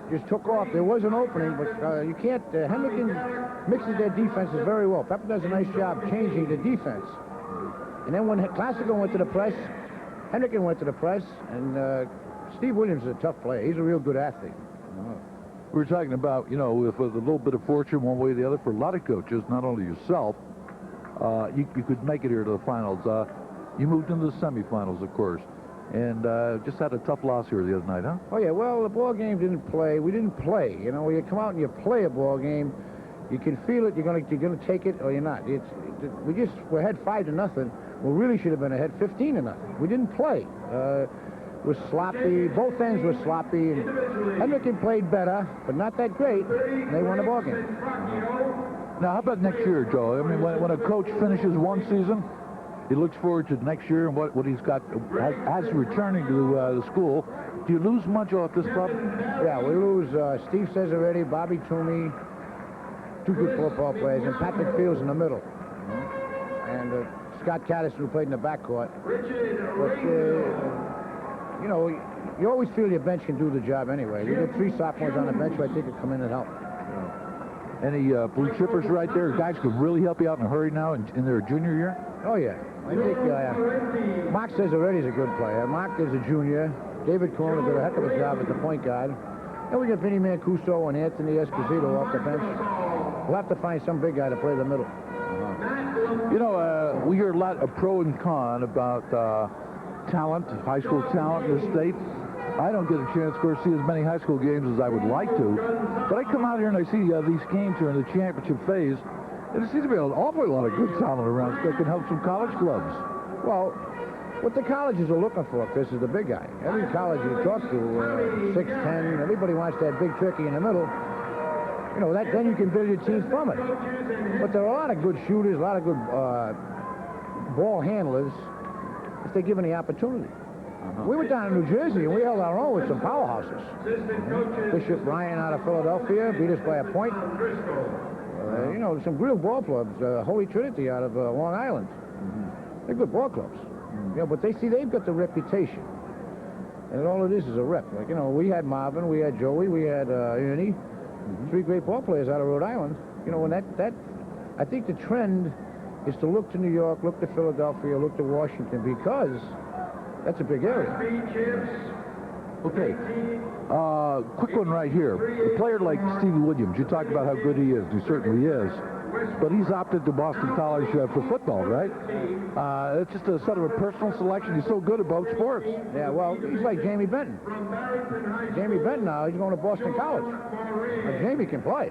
C: just took off. There was an opening, but you can't. Hendricken mixes their defenses very well. Pepper does a nice job changing the defense. And then when Classical went to the press, Hendricken went to the press, and Steve Williams is a tough player. He's a real good athlete.
B: We were talking about, with a little bit of fortune one way or the other for a lot of coaches, not only yourself, you could make it here to the finals. You moved into the semifinals, of course, and just had a tough loss here the other night, huh?
C: Oh, yeah, well, the ball game didn't play. We didn't play. When you come out and you play a ball game, you can feel it. You're gonna take it or you're not. We ahead 5-0. We really should have been ahead 15-0. We didn't play. Was sloppy. Both ends were sloppy. And Hendricken played better, but not that great. And they won the ball game.
B: Now, how about next year, Joe? I mean, when a coach finishes one season, he looks forward to next year and what he's got as returning to the school. Do you lose much off this club?
C: Yeah, we lose Steve Cesaretti, Bobby Toomey, 2 good football players, and Patrick Fields in the middle. And Scott Caddison, who played in the backcourt. But, you always feel your bench can do the job anyway. We got 3 sophomores on the bench who I think could come in and help.
B: Any blue chippers right there? Guys could really help you out in a hurry now in their junior year?
C: Oh, yeah. I think Mark Cesaretti's a good player. Mark is a junior. David Corona did a heck of a job at the point guard. And we got Vinny Mancuso and Anthony Esposito off the bench. We'll have to find some big guy to play the middle.
B: We hear a lot of pro and con about talent, high school talent in the state. I don't get a chance, of course, to see as many high school games as I would like to. But I come out here and I see these games here in the championship phase, There seems to be an awful lot of good talent around that can help some college clubs.
C: Well, what the colleges are looking for, Chris, is the big guy. Every college you talk to, 6'10", everybody wants that big turkey in the middle. You know, then you can build your team from it. But there are a lot of good shooters, a lot of good ball handlers, if they're given the opportunity. We were down in New Jersey, and we held our own with some powerhouses. Bishop Ryan out of Philadelphia beat us by a point. You know, some real ball clubs. Holy Trinity out of Long Island. They're good ball clubs. You know, but they've got the reputation. And all it is a rep. Like, you know, we had Marvin, we had Joey, we had Ernie. 3 great ball players out of Rhode Island. You know, and that I think the trend is to look to New York, look to Philadelphia, look to Washington, because that's a big area.
B: Okay. Quick one right here. A player like Stevie Williams, you talked about how good he is. He certainly is. But he's opted to Boston College for football, right? It's just a sort of a personal selection. He's so good at both sports.
C: Yeah, well, he's like Jamie Benton. Jamie Benton now, he's going to Boston College. Now, Jamie can play.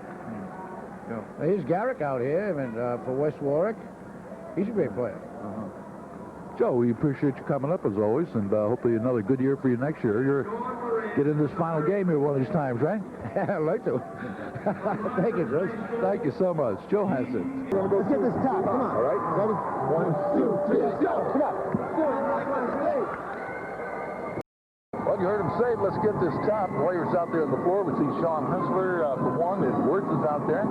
C: Now, here's Garrick out here and for West Warwick. He's a great player.
B: Joe, we appreciate you coming up as always, and hopefully another good year for you next year. You're getting this final game here one of these times, right?
C: I'd like to. Thank you, Chris.
B: Thank you so much. Joe Hansen.
D: Let's get this top. Come on.
B: All right.
D: Ready? 1, 2, 3, go. Come on.
B: Well, you heard him say, let's get this top. Warriors out there on the floor. We see Sean Hensler for one, and Wirtz is out there.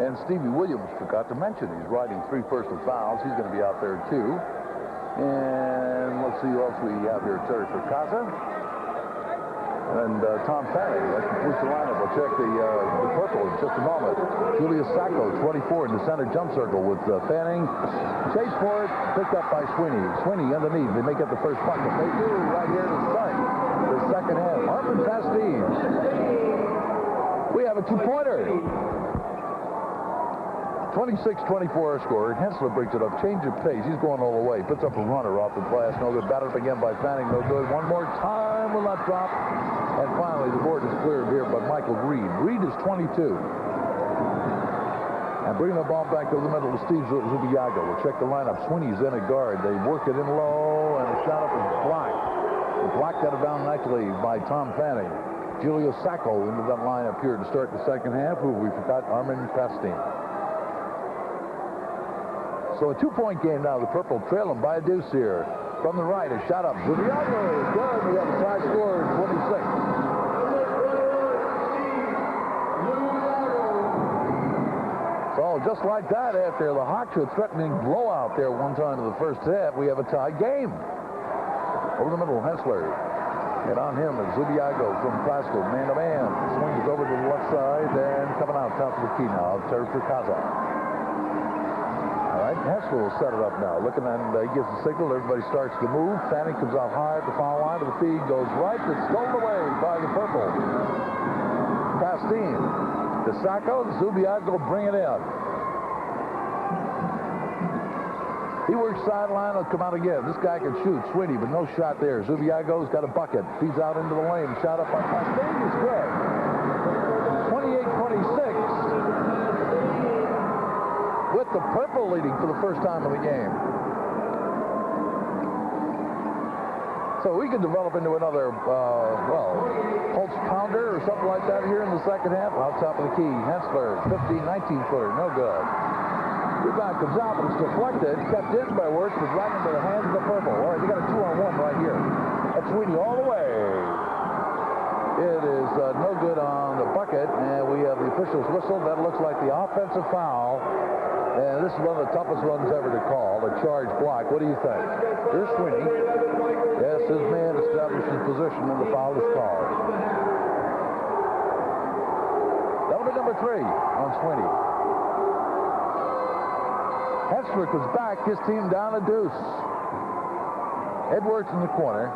B: And Stevie Williams, forgot to mention, he's riding 3 personal fouls. He's going to be out there, too. And let's see who else we have here. Terry Fracassa. And Tom Fanning. That completes the lineup. We'll check the purple in just a moment. Julius Sacco, 24 in the center jump circle with Fanning. Chase for it, picked up by Sweeney. Sweeney underneath. They make up the first bucket. They do right here to start the second half. Armin Pastine. We have a 2-pointer. 26-24 score. Hensler brings it up. Change of pace. He's going all the way. Puts up a runner off the glass. No good. Batted up again by Fanning. No good. One more time. Will not drop. And finally, the board is cleared here by Michael Reed. Reed is 22. And bringing the ball back to the middle to Steve Zubiago. We'll check the lineup. Sweeney's in at guard. They work it in low, and the shot up is blocked. The block got it down nicely by Tom Fanning. Julio Sacco into that lineup here to start the second half. Who we forgot, Armin Pastine. So a 2-point game now. The purple trail them by a deuce here. From the right, a shot up. Zubiago is good. We have a tie score of 26. So just like that, after the Hawks were threatening blowout there one time in the first half, we have a tie game. Over the middle, Hensler. And on him is Zubiago from Glasgow, man-to-man. Swings over to the left side, and coming out top of the key now, Terry Fracassa. All right, Hensler will set it up now. Looking, and he gives the signal. Everybody starts to move. Fanning comes out high at the foul line. To the feed goes right. It's stolen away by the purple. Pastine. To Sacco. Zubiago bring it in. He works sideline. He'll come out again. This guy can shoot. Sweeney, but no shot there. Zubiago's got a bucket. Feeds out into the lane. Shot up by Pastine is good. 28-26. With the purple leading for the first time in the game. So we could develop into another, pulse pounder or something like that here in the second half. Out top of the key, Hensler, 19-footer, no good. Rebound comes out, but it's deflected, kept in by Wirtz, but right into the hands of the purple. All right, they got a 2-on-1 right here. That's Sweeney all the way. It is no good on the bucket, and we have the official's whistle. That looks like the offensive foul. And this is one of the toughest ones ever to call, a charge block. What do you think? Here's Sweeney. Yes, his man established his position, and the foul is called. That'll be number 3 on Sweeney. Hensler is back, his team down a deuce. Edwards in the corner.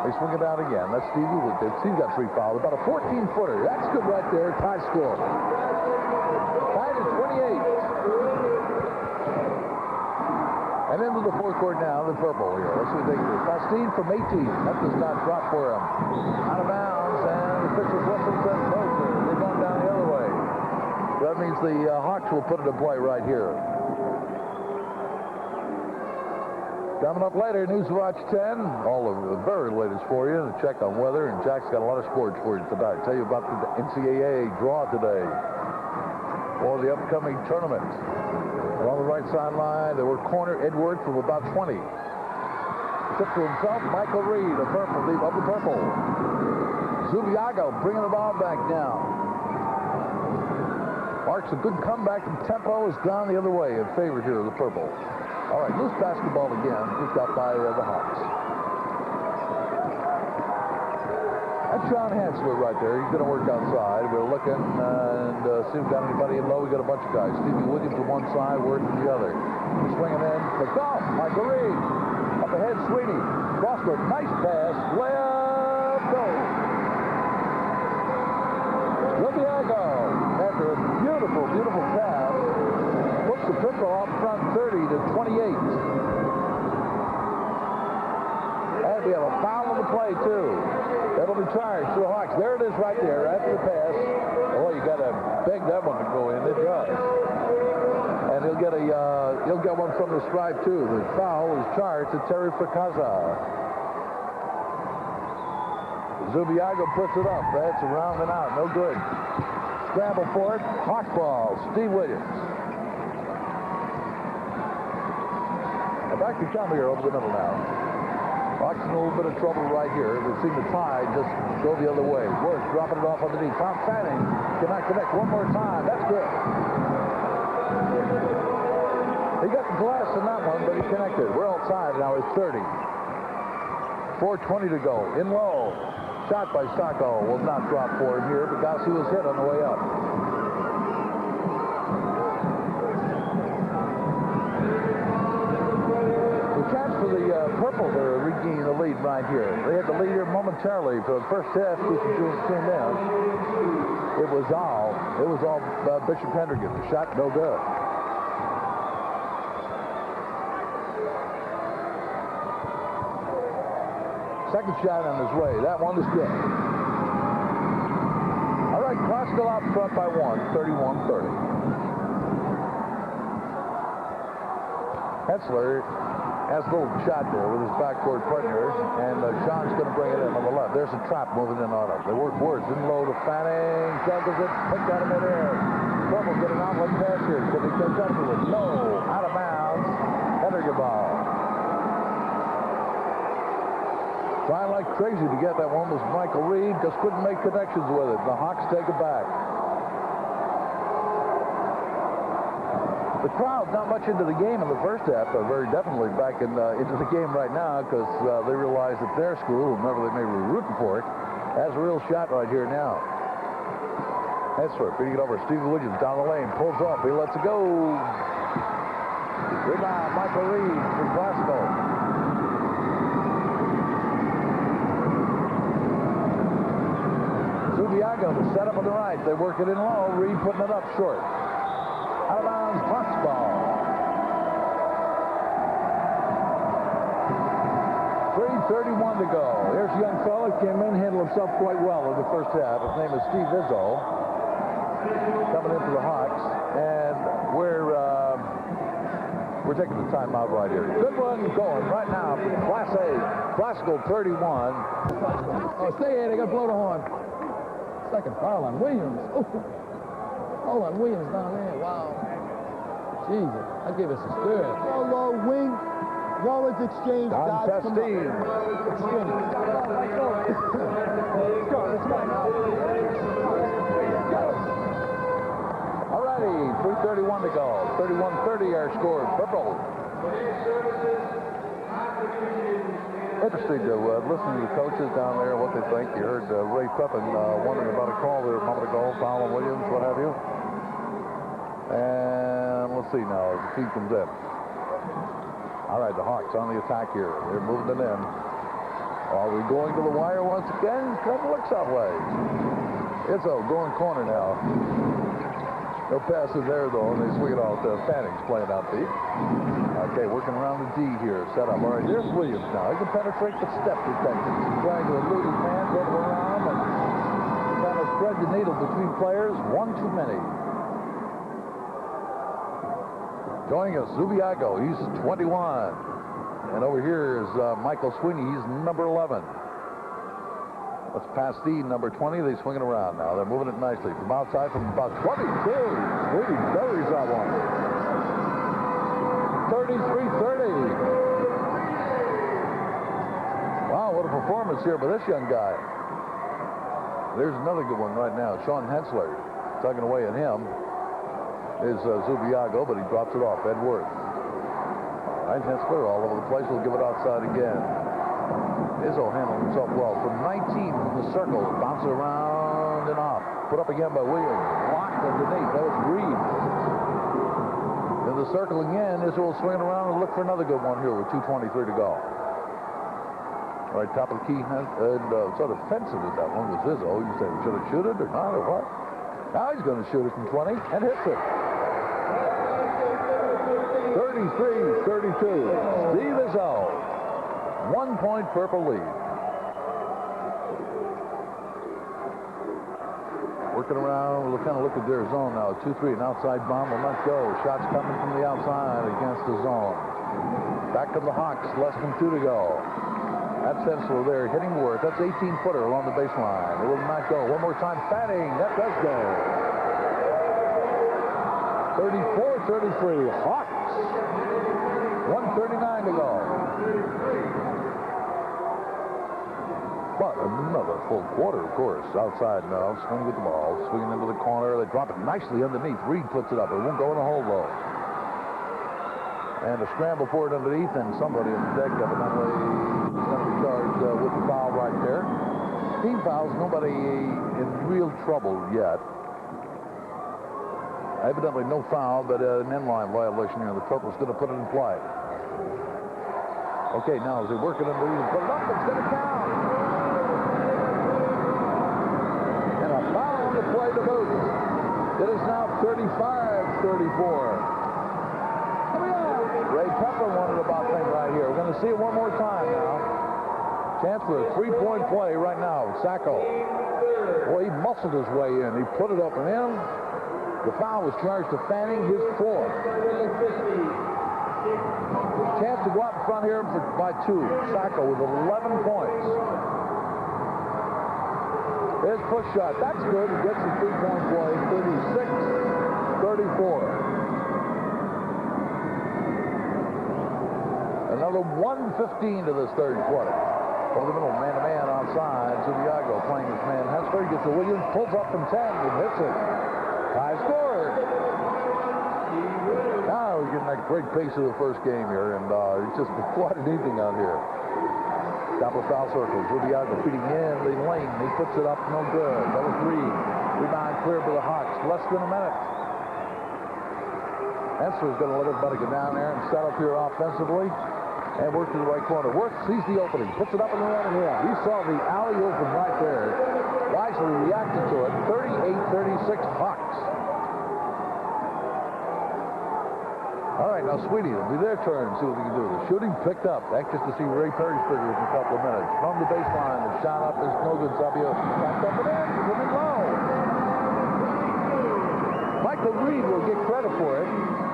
B: They swing it out again. That's Stevie with it. He's got 3 fouls. About a 14-footer. That's good right there. Tie score. Tied at 28. And into the fourth quarter now, the purple here. Let's see what they can do. Pastine from 18. That does not drop for him. Out of bounds, and the officials whistle says no, sir. They're going down the other way. That means the Hawks will put it in play right here. Coming up later, News Watch 10. All of the very latest for you. A check on weather. And Jack's got a lot of sports for you tonight. Tell you about the NCAA draw today for the upcoming tournament. And on the right sideline, they were corner Edward from about 20. Tip to himself, Michael Reed, of the purple. Zubiago bringing the ball back down. Marks a good comeback, and tempo has gone the other way in favor here of the purple. All right, loose basketball again, picked up by the Hawks. That's Sean Hansler right there. He's going to work outside. We're looking and see if we've got anybody in low. We got a bunch of guys. Stevie Williams on one side, Ward on the other. Swinging in, picked off. Michael Reed. Up ahead, Sweeney. Crosscourt, nice pass. Layup, goal. Lubiago, after a beautiful, beautiful pass, puts the purple up front 30 to 28. And we have a foul on the play, too. That'll be charged to the Hawks. There it is right there, after the pass. Oh, you got to beg that one to go in. It does. And he'll get one from the stripe, too. The foul is charged to Terry Fracazza. Zubiago puts it up. That's around and out. No good. Scramble for it. Hawk ball. Steve Williams. And back to Chummy here over the middle now. Hawks in a little bit of trouble right here. We've seen the tide just go the other way. Worth dropping it off underneath. Tom Fanning cannot connect one more time. That's good. He got the glass in that one, but he connected. We're outside now. It's 30. 4:20 to go. In low. Shot by Sacco will not drop for him here because he was hit on the way up. The chance for the purple to regain the lead right here. They had the lead here momentarily for the first half. Tuned in. It was all Bishop Hendricken. The shot no good. Second shot on his way. That one is good. All right, Costco out front by 31-30. Hensler has a little shot there with his backcourt partner, and Sean's going to bring it in on the left. There's a trap moving in on him. They work words in low to Fanning. Juggles it, picked out of midair. Purple get an outlet pass here. Can he catch up to it? No. Out of bounds. Hendricken ball. Trying like crazy to get that one was Michael Reed. Just couldn't make connections with it. The Hawks take it back. The crowd not much into the game in the first half. They're very definitely back into the game right now because they realize that their school, whomever they may be rooting for it, has a real shot right here now. Hensler feeding it over. Stevie Williams down the lane. Pulls up. He lets it go. Rebound. Michael Reed from Glasgow. Zubiago to set up on the right. They work it in low. Reed putting it up short. Out of bounds, Hawks ball. 3:31 to go. Here's a young fella, came in, handled himself quite well in the first half. His name is Steve Izzo. Coming into the Hawks, and we're taking the timeout right here. Good one going right now from Class A. Classical 31.
D: Oh, stay here. They got to blow the horn. Second foul on Williams. Oh, on Williams down there. Wow. Jesus, that gave us a stir. Low wing. Warren's exchange.
B: Don Festine. All righty, 3:31 to go. 31-30 our score. Purple. Interesting to listen to the coaches down there, what they think. You heard Ray Pepin wondering about a call there a moment ago, foul on Williams, what have you. And let's see now as the feed comes in. All right, the Hawks on the attack here. They're moving it in. Are we going to the wire once again? Kind of looks that way. Izzo going corner now. No passes there, though, and they swing it off. Fanning's playing out deep. Okay, working around the D here. Set up. All right, there's Williams now. He can penetrate the step protection. He's trying to elude his man, dribble around, and kind of thread the needle between players. One too many. Joining us, Zubiago. He's 21. And over here is Michael Sweeney. He's number 11. That's Pastine, number 20. They swing it around now. They're moving it nicely. From outside, from about 22. Sweeney buries that one. 33-30. Wow, what a performance here by this young guy. There's another good one right now. Sean Hensler tugging away at him is Zubiago, but he drops it off. Ed Worth. All right, Hensler all over the place. We'll give it outside again. Izzo handling himself well. From 19 from the circle, bounces around and off. Put up again by Williams. Blocked underneath. That was Reed. In the circle again, Izzo will swing it around and look for another good one here with 2:23 to go. All right, top of the key, and sort of offensive with that one was Izzo. You say, should have shoot it or not, or what? Now he's going to shoot it from 20 and hits it. 33-32. Steve Izzo. 1 point Purple lead. Working around, we'll kind of look at their zone now. 2-3, an outside bomb will not go. Shots coming from the outside against the zone. Back to the Hawks, less than 2 to go. That's Hensler there, hitting Worth. That's 18-footer along the baseline. It will not go. One more time, Fanning. That does go. 34-33. Hawks. 1:39 to go. But another full quarter, of course. Outside now, swing with the ball. Swinging into the corner. They drop it nicely underneath. Reed puts it up. It won't go in a hole, though. And a scramble for it underneath, and somebody on the deck evidently is going to be charged with the foul right there. Team fouls, nobody in real trouble yet. Evidently no foul, but an in-line violation here. The Purple's going to put it in play. Okay, now as they work it underneath and put it up, it's going to count. And a foul on the play to boot. It is now 35-34. Ray Pepper wanted about thing right here. We're going to see it one more time now. Chance for a three-point play right now. Sacco. Boy, he muscled his way in. He put it up and in. The foul was charged to Fanning, his fourth. Chance to go out in front here by 2. Sacco with 11 points. His push shot. That's good. He gets the three-point play. 36-34. Another 1:15 to this third quarter. Over the middle, man-to-man outside. Zubiago playing his man. Hensler gets to Williams, pulls up from 10 and hits it. High score. Now we're getting that great pace of the first game here, and it's just quite an evening out here. Top of foul circle. Zubiago feeding in the lane. He puts it up, no good. That was Reed. Rebound clear for the Hawks. Less than a minute. Hensler's going to let everybody go down there and set up here offensively. And work to the right corner. Worth sees the opening, puts it up in the right and one. He saw the alley open right there. Wisely reacted to it. 38-36 Hawks. All right, now Sweeney, it'll be their turn. See what we can do. The shooting picked up. Anxious to see Ray Perry's figures in a couple of minutes. From the baseline, the shot up is no good. Sabio backed up and in. Coming low. Michael Reed will get credit for it.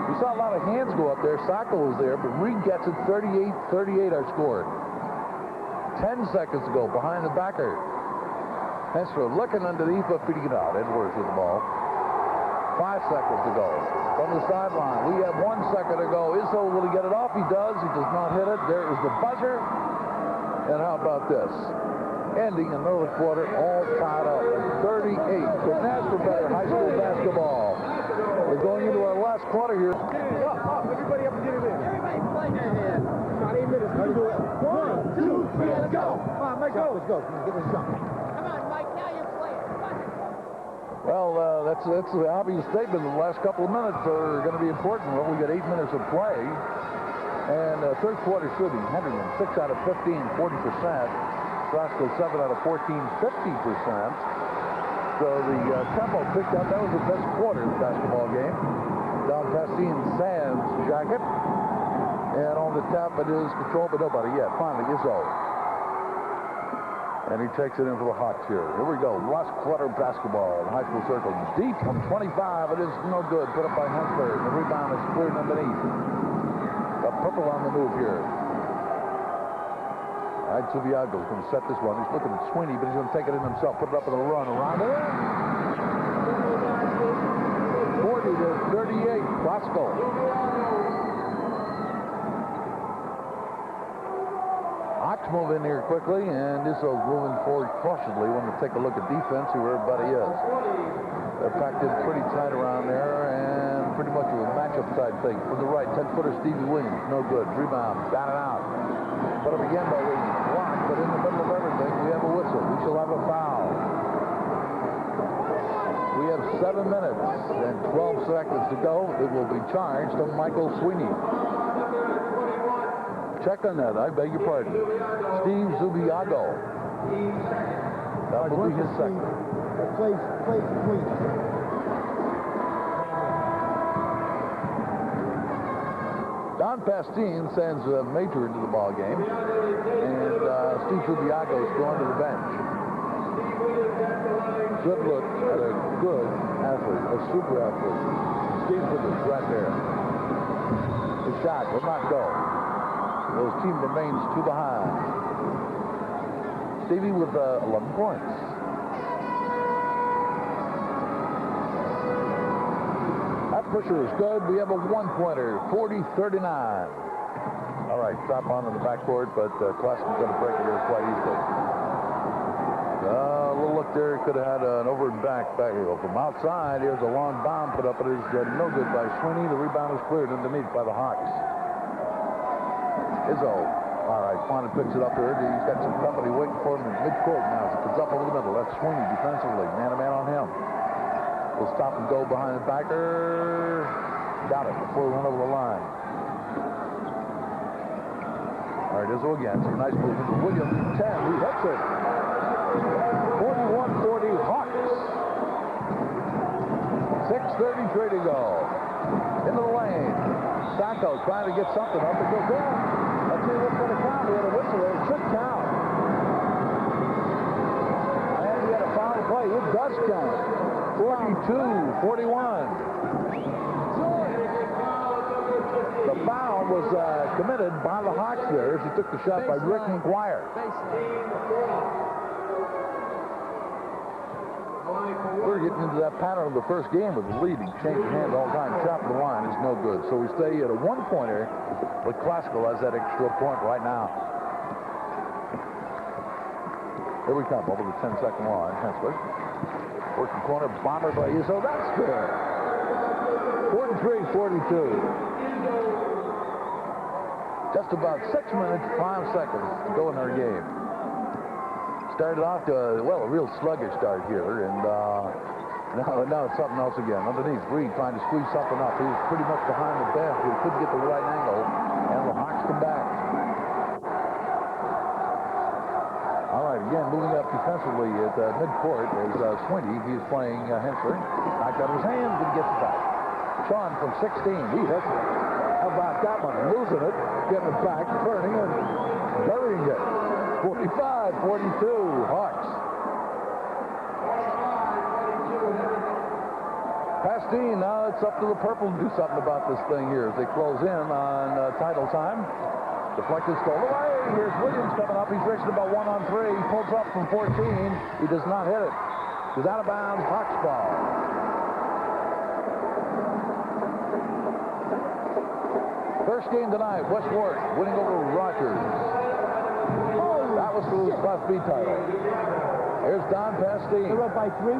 B: We saw a lot of hands go up there. Sacco was there, but Reed gets it. 38-38 our score. 10 seconds to go behind the backer. Hensler looking underneath, but feeding it out. Edwards with the ball. 5 seconds to go. From the sideline, we have 1 second to go. Izzo, will he get it off? He does. He does not hit it. There is the buzzer. And how about this? Ending another quarter all tied up at 38. Couldn't ask for better high school basketball. We're going into our last quarter here.
A: Everybody up and get it in.
G: Everybody play their hand.
A: About 8 minutes. Let's do it. 1, 2, 3, let's go. Come on, Mike, go. Let's go. Come on, get this shot.
G: Come on, Mike, now you're playing.
B: Well, that's the obvious statement. The last couple of minutes are going to be important. Well, we got 8 minutes of play. And third quarter shooting, Hendricken, 6 out of 15, 40%. Roscoe, 7 out of 14, 50%. So the tempo picked up. That was the best quarter of the basketball game. Down Pastine Sam's jacket. And on the tap it is controlled by nobody yet. Finally, Izzo. And he takes it in for the Hawks here. Here we go. Last quarter basketball in high school circle. Deep from 25. It is no good. Put up by Hensler. The rebound is cleared underneath. The purple on the move here. All right, Zubiago's going to set this one. He's looking at Sweeney, but he's going to take it in himself. Put it up on the run. Around it. 40 to 38. Bosco. Hawks move in here quickly, and Izzo's moving forward cautiously. Want to take a look at defense, see where everybody is. They're packed in pretty tight around there, and pretty much a matchup type thing. From the right, 10-footer Stevie Williams, no good. Rebound, batted out. Put up again by Williams. Blocked, but in the middle of everything, we have a whistle. We shall have a foul. We have 7 minutes and 12 seconds to go. It will be charged to Michael Sweeney. Check on that. I beg your pardon. Steve Zubiago. That will be his second.
A: Place clean.
B: Don Pastine sends a Major into the ball game, and Steve Zubiago is going to the bench. Good look at a good athlete, a super athlete. Steve with us right there. The shot will not go. His team remains 2 behind. Stevie with 11 points. That pusher is good. We have a 1-pointer, 40-39. All right, stop on in the backcourt, but Klassen's going to break it here quite easily. A little look there. Could have had an over and back from outside. Here's a long bomb put up. It is no good by Sweeney. The rebound is cleared underneath by the Hawks. Izzo. All right, Quanah picks it up there. He's got some company waiting for him in midcourt now. As it comes up over the middle. That's Sweeney defensively. Man-to-man on him. We'll stop and go behind the backer. Got it before we went over the line. All right, Izzo again. Some nice movement. Williams, 10. He hits it. 41-40 Hawks. 6:33 to go. Into the lane. Sacco trying to get something up. It goes in. Let's see what's going to count. We had a whistle there. It should count. And we had a foul play. It does count. 42-41. The foul was committed by the Hawks there as he took the shot by Rick McGuire. We're getting into that pattern of the first game with the lead. He changed hands all the time. Shot from the line is no good. So we stay at a 1-pointer, but Classical has that extra point right now. Here we come over the 10-second line. Hensler. Working corner, bomber by Izzo. That's good. 43-42. Just about 6 minutes, 5 seconds to go in our game. Started off to, well, a real sluggish start here, and now it's something else again. Underneath, Reed trying to squeeze something up. He was pretty much behind the bench. He couldn't get the right angle, and the Hawks come back. All right, again, moving up defensively at midcourt is Sweeney. He's playing Hensler. Knocked out of his hand, didn't get it back. Sean from 16, he hits it. How about that one? Losing it, getting it back, turning and burying it. 45-42, Hawks. Pastine, now it's up to the purple to do something about this thing here as they close in on title time. Deflected, stole away. Here's Williams coming up. He's racing about 1-on-3. He pulls up from 14. He does not hit it. He's out of bounds. Hawks ball. First game tonight, West Warwick winning over Rogers. That was for the Class B title. Here's Don Pastine.
A: They're up by 3.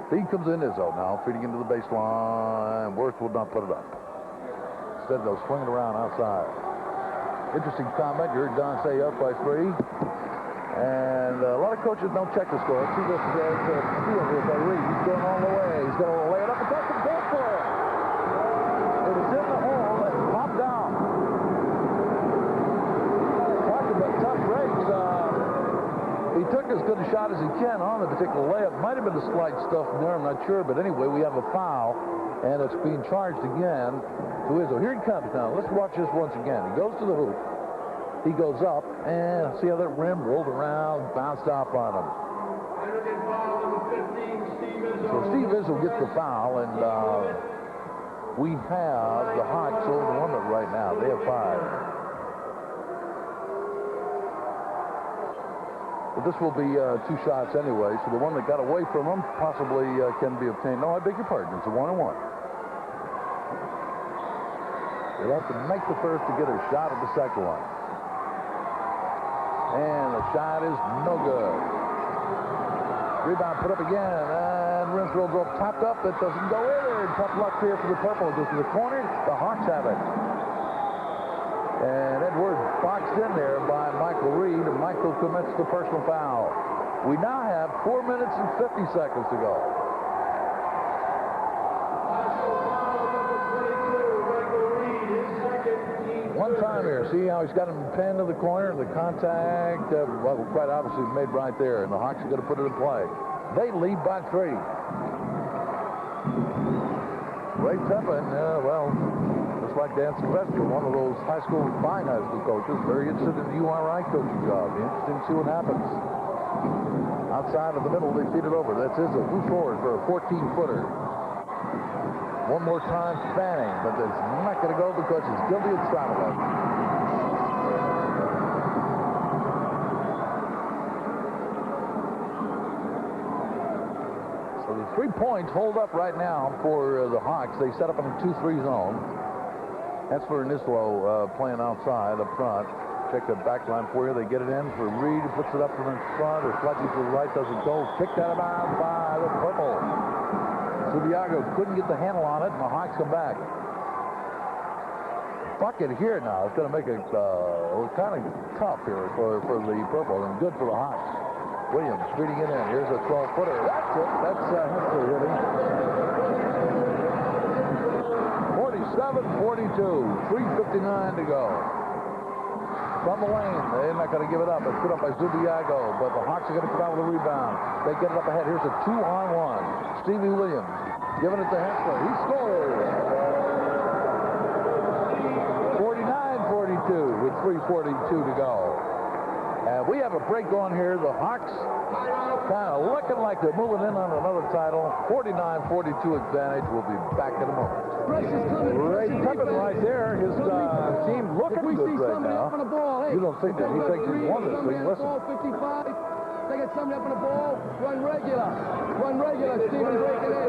B: Feed comes in Izzo now, feeding into the baseline. Worth will not put it up. Instead, they'll swing it around outside. Interesting comment. You heard Don say up by 3. And a lot of coaches don't check the score. See this steal here by Reed. He's going all the way. He's going to lay it up and touch the goal for it. It is in the hole and popped down. Talking about tough breaks. He took as good a shot as he can on the particular layup. Might have been a slight stuff in there, I'm not sure. But anyway, we have a foul, and it's being charged again to Izzo. Here he comes now. Let's watch this once again. He goes to the hoop. He goes up, and see how that rim rolled around, bounced off on him. So Steve Izzo gets the foul, and we have the Hawks over the limit right now. They have 5. But this will be 2 shots anyway, so the one that got away from him possibly can be obtained. No, I beg your pardon. It's a 1-on-1. They'll have to make the first to get a shot at the second one. And the shot is no good. Rebound put up again, and rim throw drop topped up. It doesn't go in. Tough luck here for the purple. Goes to the corner. The Hawks have it. And Edwards boxed in there by Michael Reed, and Michael commits the personal foul. We now have 4 minutes and 50 seconds to go. One time here. See how he's got him pinned to the corner? The contact, well, quite obviously made right there, and the Hawks are going to put it in play. They lead by 3. Ray Pepin, well, just like Dan Sylvester, one of those fine high school coaches, very interested in the URI coaching job. Be interesting to see what happens. Outside of the middle, they feed it over. That's Izzo, loose forward for a 14-footer. One more time, Fanning, but it's not going to go because it's guilty of Stranovic. So the 3 points hold up right now for the Hawks. They set up in a 2-3 zone. Hensler and Islo playing outside up front. Check the back line for you. They get it in for Reed, who puts it up from in front. Reflecting to the right, doesn't go. Kicked out of bounds by the purple. Subiago couldn't get the handle on it, and the Hawks come back. Bucket here now. It's going to make it kind of tough here for the purple, and good for the Hawks. Williams feeding it in. Here's a 12-footer. That's it. That's Hensler hitting. 47-42. 3:59 to go. From the lane. They're not going to give it up. It's put up by Zubiago, but the Hawks are going to come out with a rebound. They get it up ahead. Here's a 2-on-1. Stevie Williams giving it to Hensler. He scores. 49-42 with 3:42 to go. And we have a break going here. The Hawks kind of looking like they're moving in on another title. 49-42 advantage. We'll be back in a moment. Ray Pepin right there. His team looking good right now. You don't think that he thinks he's won this thing. Listen.
D: 55. They get somebody up on the ball. Run regular. Run regular. Steven breaking in.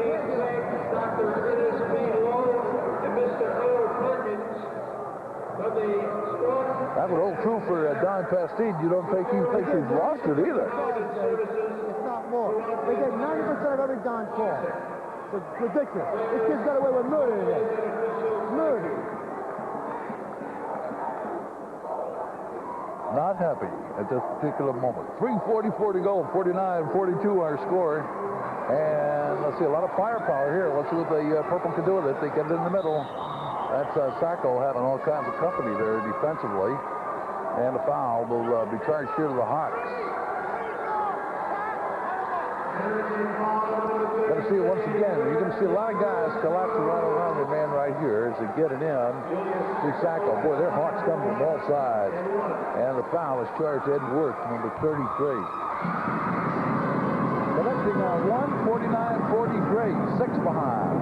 D: Regular. Dr. Dennis B. Lowe and Mr. Earl Perkins of the
B: That would hold true for Don Pastine. You don't think he thinks he's lost it either.
A: It's not more. They get 90% of every Don call. It's ridiculous. This kid's got away with murder today. Murder.
B: Not happy at this particular moment. 3:44 to go. 49-42 our score. And let's see, a lot of firepower here. Let's see what the purple can do with it. They get it in the middle. That's Sacco having all kinds of company there defensively. And a foul will be charged here to the Hawks. Going to see it once again. You're going to see a lot of guys collapsing right around the man right here as they get it in to Sacco. Boy, their Hawks come from all sides. And the foul is charged to Ed Worth, number 33. Connecting on 1, 49-43, 6 behind.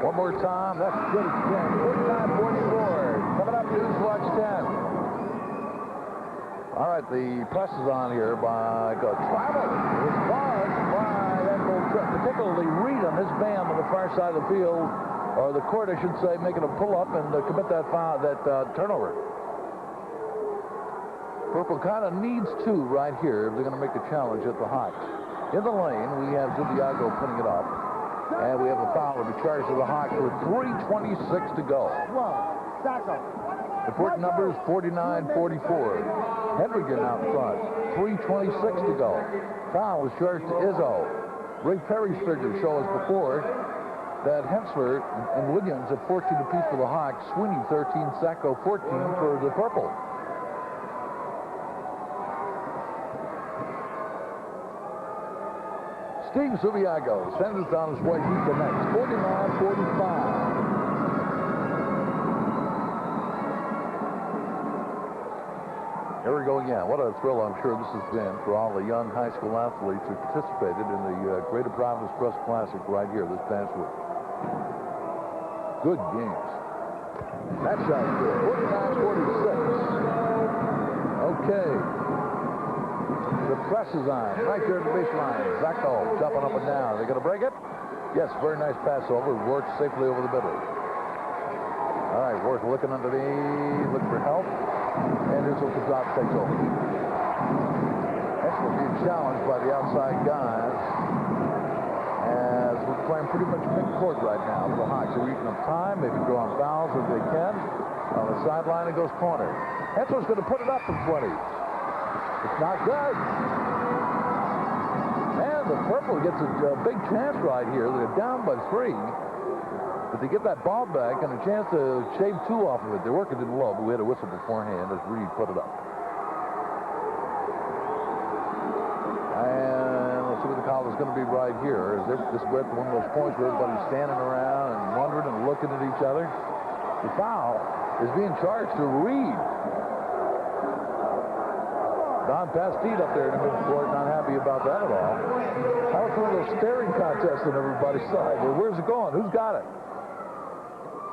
B: One more time. That's good again. 49-44. Coming up, Newswatch 10. All right, the press is on here by Travel. It's caused by that particularly Reed on his band on the far side of the field, or the court, I should say, making a pull-up and commit that foul, that turnover. Purple kind of needs 2 right here if they're going to make a challenge at the Hawks. In the lane, we have Zubiago putting it up. And we have a foul to be charged to the Hawks with 3:26 to go.
A: Whoa, Sacco.
B: The court number is 49-44. Hendricken out front. 3:26 to go. Foul is charged to Izzo. Ray Perry's figures show us before that Hensler and Williams at 14 apiece for the Hawks. Sweeney 13, Sacco 14 for the purple. Steve Zubiago sends it on his way. He connects. 49-45. Man, what a thrill I'm sure this has been for all the young high school athletes who participated in the Greater Providence Press Classic right here this past week. Good games. That shot is good. 49-46. Okay. The press is on. Right there at the baseline. Zacco jumping up and down. Are they going to break it? Yes, very nice pass over. Worked safely over the middle. All right, Worth looking underneath, looking for help. And here's what Kazat takes over. That's going to be challenged by the outside guys. As we're playing pretty much mid-court right now. The Hawks are eating up time, maybe drawing fouls if they can. On the sideline, it goes corner. Henso's going to put it up from 20. It's not good. And the Purple gets a big chance right here. They're down by 3. But they get that ball back and a chance to shave 2 off of it. They're working it low, but we had a whistle beforehand as Reed put it up. And let's see what the call is going to be right here. Is this one of those points where everybody's standing around and wondering and looking at each other? The foul is being charged to Reed. Don Pastide up there in the midcourt, not happy about that at all. How about one of those staring contests on everybody's side? Well, where's it going? Who's got it?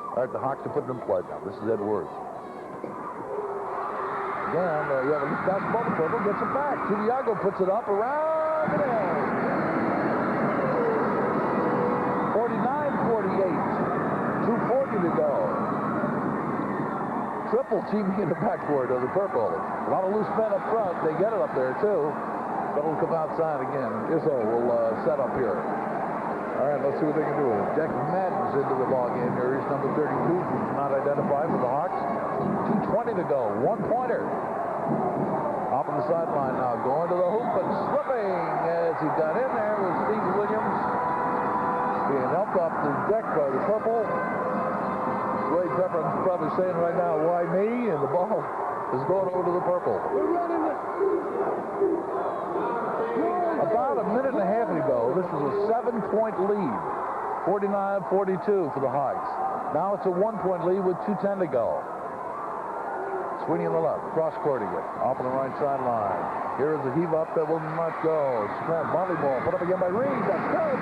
B: All right, the Hawks are putting in play now. This is Edwards. Again, you have a loose basketball. The Purple gets it back. Subiago puts it up around the net. 49-48. 2:40 to go. Triple teaming in the backcourt of the Purple. A lot of loose men up front. They get it up there, too. But it'll come outside again. Izzo will set up here. All right, let's see what they can do. Jack Madden's into the ball game here. He's number 32, not identified for the Hawks. 2:20 to go. 1-pointer. Off on the sideline now, going to the hoop and slipping as he got in there with Steve Williams. Being helped off the deck by the Purple. Ray Pepperon's probably saying right now, why me? And the ball is going over to the Purple. About a minute and a half ago, this was a 7-point lead. 49-42 for the Hawks. Now it's a 1-point lead with 2:10 to go. Sweeney on the left, cross-courting it. Off on the right sideline. Here is the heave up that will not go. Scram volleyball put up again by Reed. That's good.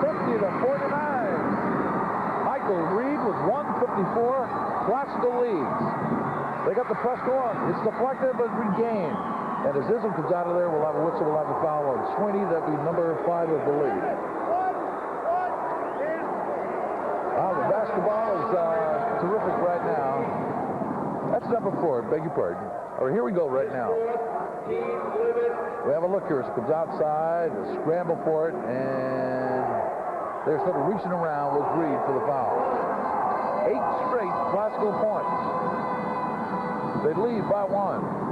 B: 50-49. Michael Reed with 1:54. Classical leads. They got the press going. It's deflected but regained. And as Izzo comes out of there, we'll have a whistle, we'll have a foul on Sweeney. That'll be number 5 of the lead. The basketball is terrific right now. That's number 4, beg your pardon. All right, here we go right now. We have a look here. It comes outside, a scramble for it, and they're sort of reaching around with Reed for the foul. 8 straight classical points. They lead by 1.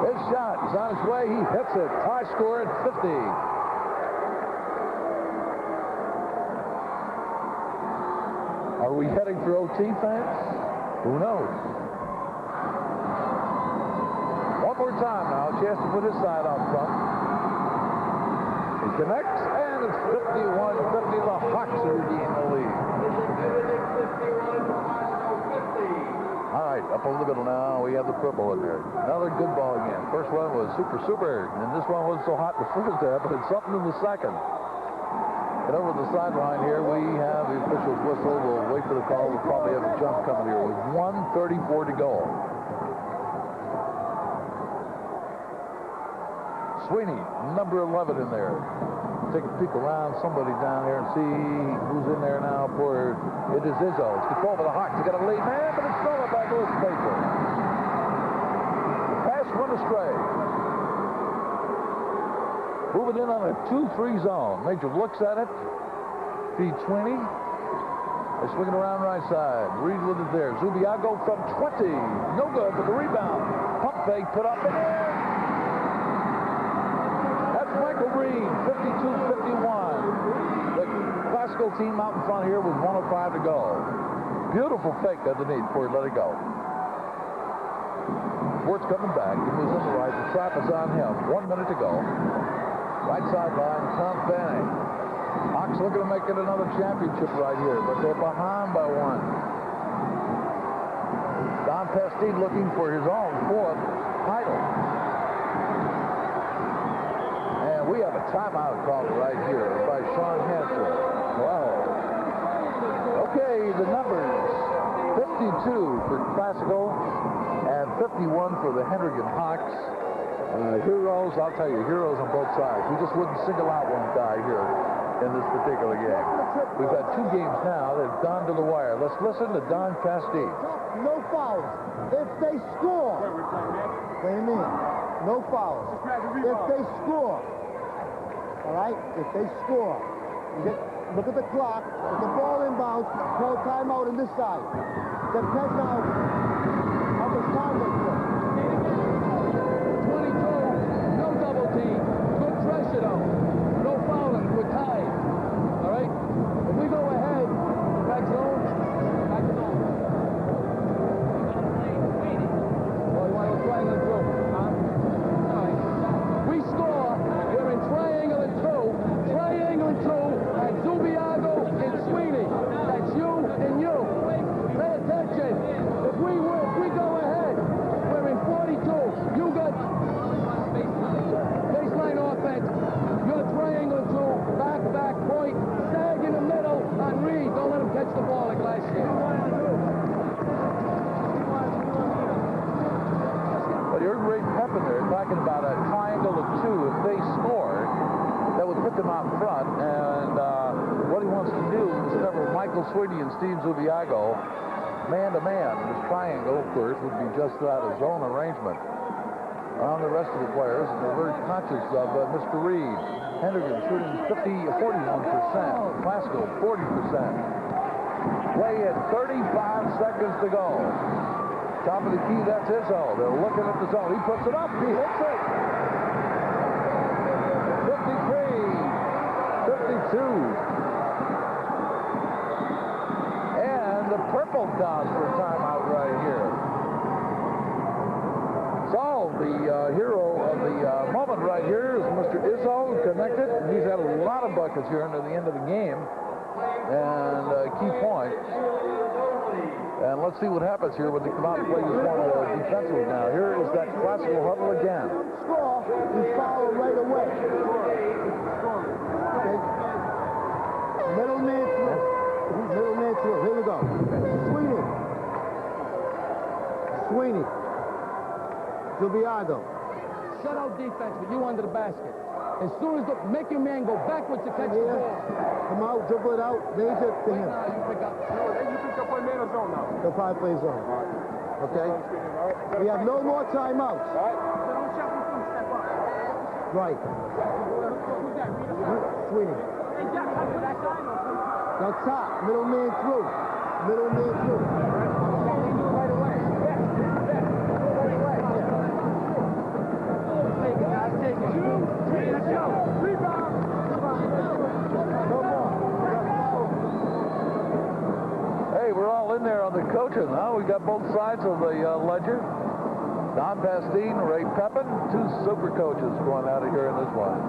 B: His shot is on its way. He hits it. High score at 50. Are we heading for OT, fans? Who knows? One more time now. A chance to put his side out front. He connects, and it's 51-50. The Hawks are regain the lead. All right, up over the middle now. We have the Purple in there. Another good ball again. First one was super, and this one wasn't so hot the first half, but it's something in the second. And over the sideline here, we have the official's whistle. We'll wait for the call. We'll probably have a jump coming here with 1:34 to go. Sweeney, number 11 in there. Take a peek around somebody down there and see who's in there now for it is Izzo. It's control by the Hawks. They got a lead man, but it's stolen by Lewis Paper. The pass went astray. Moving in on a 2-3 zone. Major looks at it. Feed Sweeney. They're swinging around right side. Reed with it there. Zubiago from 20. No good, but the rebound. Pump fake put up and in. Michael Reed, 52-51. The classical team out in front here with 1:05 to go. Beautiful fake underneath before he let it go. Wort's coming back. He moves on the right. The trap is on him. 1 minute to go. Right sideline, Tom Fanning. Hawks looking to make it another championship right here, but they're behind by one. Don Pestine looking for his own fourth title. And we have a timeout called right here by Sean Hansen. Wow. Okay, the numbers. 52 for Classical and 51 for the Hendricken Hawks. Heroes, I'll tell you, heroes on both sides. We just wouldn't single out one guy here in this particular game. We've had two games now that have gone to the wire. Let's listen to Don Pestine.
A: No fouls. If they score, what do you mean? No fouls. If they score, all right? If they score, look at the clock. If the ball inbounds, no timeout on this side. Depends on how much time they took.
D: 22, no double team. Good pressure though. No fouling, we're tied. All right? If we go ahead, back zone. Well, you want to triangle two? Huh? All right. We score, we're in triangle and two, and Zubiago and Sweeney. That's you and you. Pay attention. If we go ahead, we're in 42. You got baseline offense. You're triangle two, back, point, sag in the middle on Reed. Don't let him catch the ball like last year.
B: But you heard Ray Pepin there talking about a triangle of two. If they score, that would put them out front. And what he wants to do is cover Michael Sweeney and Steve Zubiago man-to-man. This triangle, of course, would be just that, a zone arrangement. On the rest of the players, and they're very conscious of Mr. Reed. Hendricken shooting 41%. Classical, 40%. Play at 35 seconds to go. Top of the key, that's Izzo. They're looking at the zone. He puts it up. He hits it. 53, 52. And the purple counts for timeout right here. So the hero of the moment right here is Mr. Izzo, connected. He's had a lot of buckets here into the end of the game. And key point. And let's see what happens here when they come out and play this one defensively now. Here is that Classical huddle again.
A: Score, you foul right away. Okay. Middle man through. Here we go. Sweeney. Zubiago.
D: Shut out defense with you under the basket. As soon as make your man go backwards to catch the ball.
A: Come out, dribble it out, raise it to him.
D: Now you pick up.
G: You think they'll play man or zone now?
A: They'll probably play zone. Okay? We have no more timeouts.
G: So don't shuffle through, step up.
A: Right.
G: Who's that?
A: Sweeney.
G: Hey, Jack, come to that side or come?
A: Now top, middle man through. Middle man through.
G: Right away. Take it. 2, 3, let's go. Rebound.
A: No more.
B: Hey, we're all in there on the coaching, huh? We got both sides of the ledger. Don Pestine, Ray Pepin, two super coaches going out of here in this one.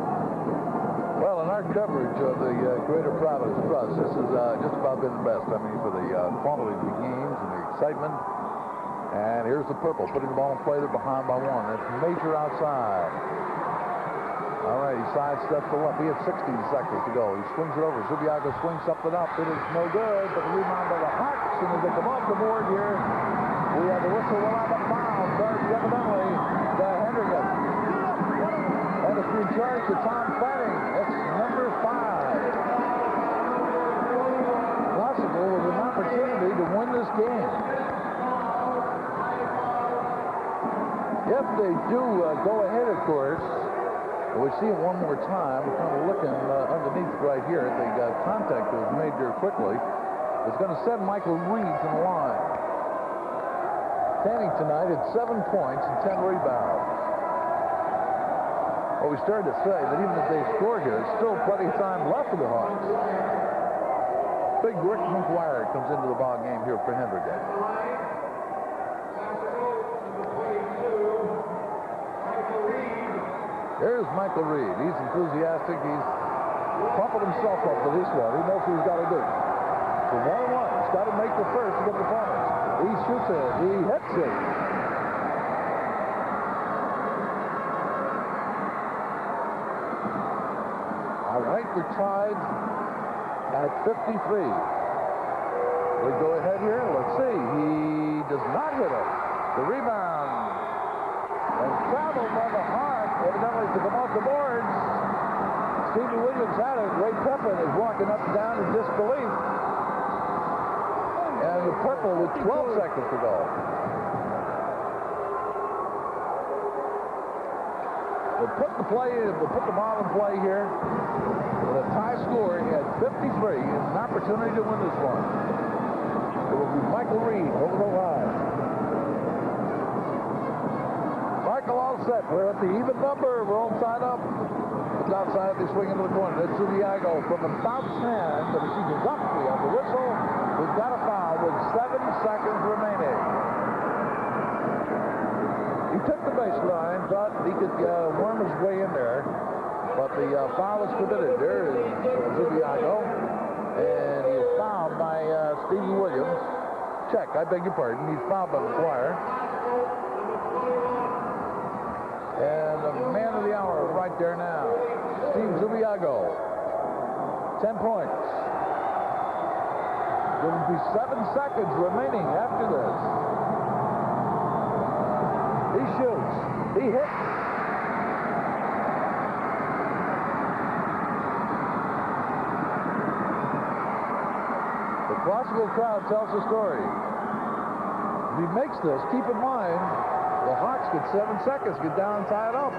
B: Well, in our coverage of the Greater Providence Trust, this has just about been the best. I mean, for the quality of the games and the excitement. And here's the purple, putting the ball in play. They're behind by one. It's Major outside. All right, he sidesteps the left. We have 16 seconds to go. He swings it over. Zubiago swings something up. It is no good, but the rebound by the Hawks. And as they come off the board here, we have the whistle. We'll have a foul. Charged evidently to Hendricken. And it's been charged to Tom Fanning. It's number 5. Classical with an opportunity to win this game. If they do go ahead, of course, we see it one more time. We're kind of looking underneath right here. The contact was made there quickly. It's going to send Michael Reed to the line. Fanning tonight had 7 points and 10 rebounds. Well, we started to say that even if they score here, there's still plenty of time left for the Hawks. Big Rick McGuire comes into the ball game here for Hendricken. Here's Michael Reed. He's enthusiastic. He's pumping himself up for this one. He knows what he's got to do. So 1-1. He's got to make the first to get the points. He shoots it. He hits it. All right, we're tied at 53. We go ahead here. Let's see. He does not hit it. The rebound. And traveled by the Hart, evidently to come off the boards. Stevie Williams had it. Ray Pepin is walking up and down in disbelief. And the purple with 12 seconds to go. We'll put the ball in play here. With a tie score at 53, and an opportunity to win this one. It will be Michael Reed over the line. Michael, all set. We're at the even number. We're all tied up. It's outside. They swing into the corner. That's Subiago from about 10, but as he goes up on the whistle, we've got a foul with 7 seconds remaining. He took the baseline, thought he could worm his way in there, but the foul is committed. There is Subiago, and he is fouled by Stevie Williams. Check, I beg your pardon. He's fouled by McGuire. And the man of the hour right there now, Steve Zubiago. 10 points. There will be 7 seconds remaining after this. He shoots. He hits. The classical crowd tells the story. If he makes this, keep in mind, the Hawks get 7 seconds, get down and tie it up.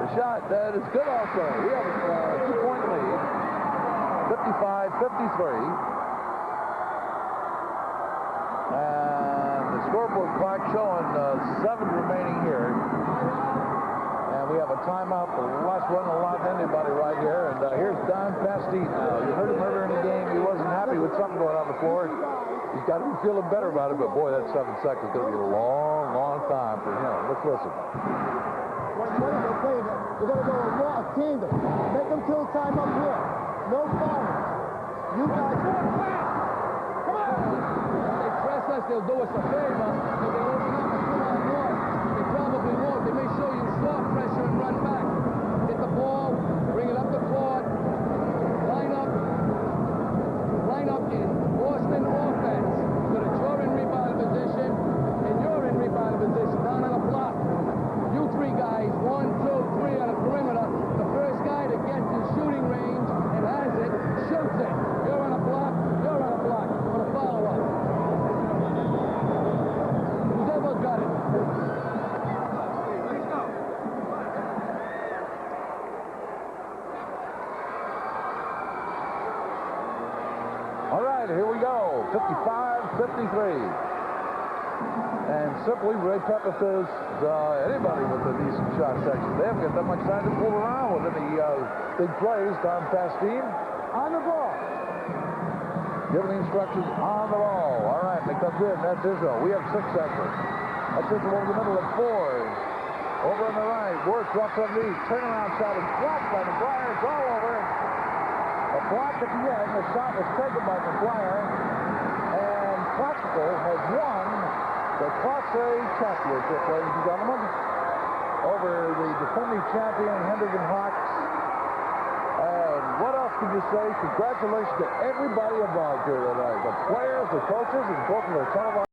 B: The shot, that is good also. We have a 2-point lead, 55-53. And the scoreboard clock showing 7 remaining here. And we have a timeout. The last one allowed anybody right here. And here's Don Pastine now. You heard him earlier in the game. He wasn't happy with something going on the floor. He's got to be feeling better about it, but boy, that 7 seconds is going to be a long, long time for him. Let's listen.
A: We're going to go a tandem. Make them kill time up here. No fouling. You guys... Come on!
D: If they press us, they'll do us a favor. If they open up and come on north, they probably won't. They may show you soft pressure and run back. Get the ball, bring it up the court, line up in Boston offense so that you're in rebound position and you're in rebound position down on the block. You 3 guys, 1, 2, 3 on the perimeter. The first guy that gets in shooting range and has it, shoots it. You're on a block, you're on a block for the follow-up. Who's ever got it?
B: All right, here we go. 55-53. And simply, Ray Pepin says anybody with a decent shot section, they haven't got that much time to fool around with any big plays. Don Pastine
A: On the ball.
B: giving the instructions on the ball. All right, they comes in. That's Izzo. We have 6 seconds. That's Izzo over the middle at 4. Over on the right, works off from the turnaround shot is blocked by McGuire. It's all over. A block at the end. The shot was taken by McGuire. And Classical has won the Class A championship, ladies and gentlemen, over the defending champion Hendricken Hawks. And what else can you say? Congratulations to everybody involved here tonight. The players, the coaches, and both of the televised.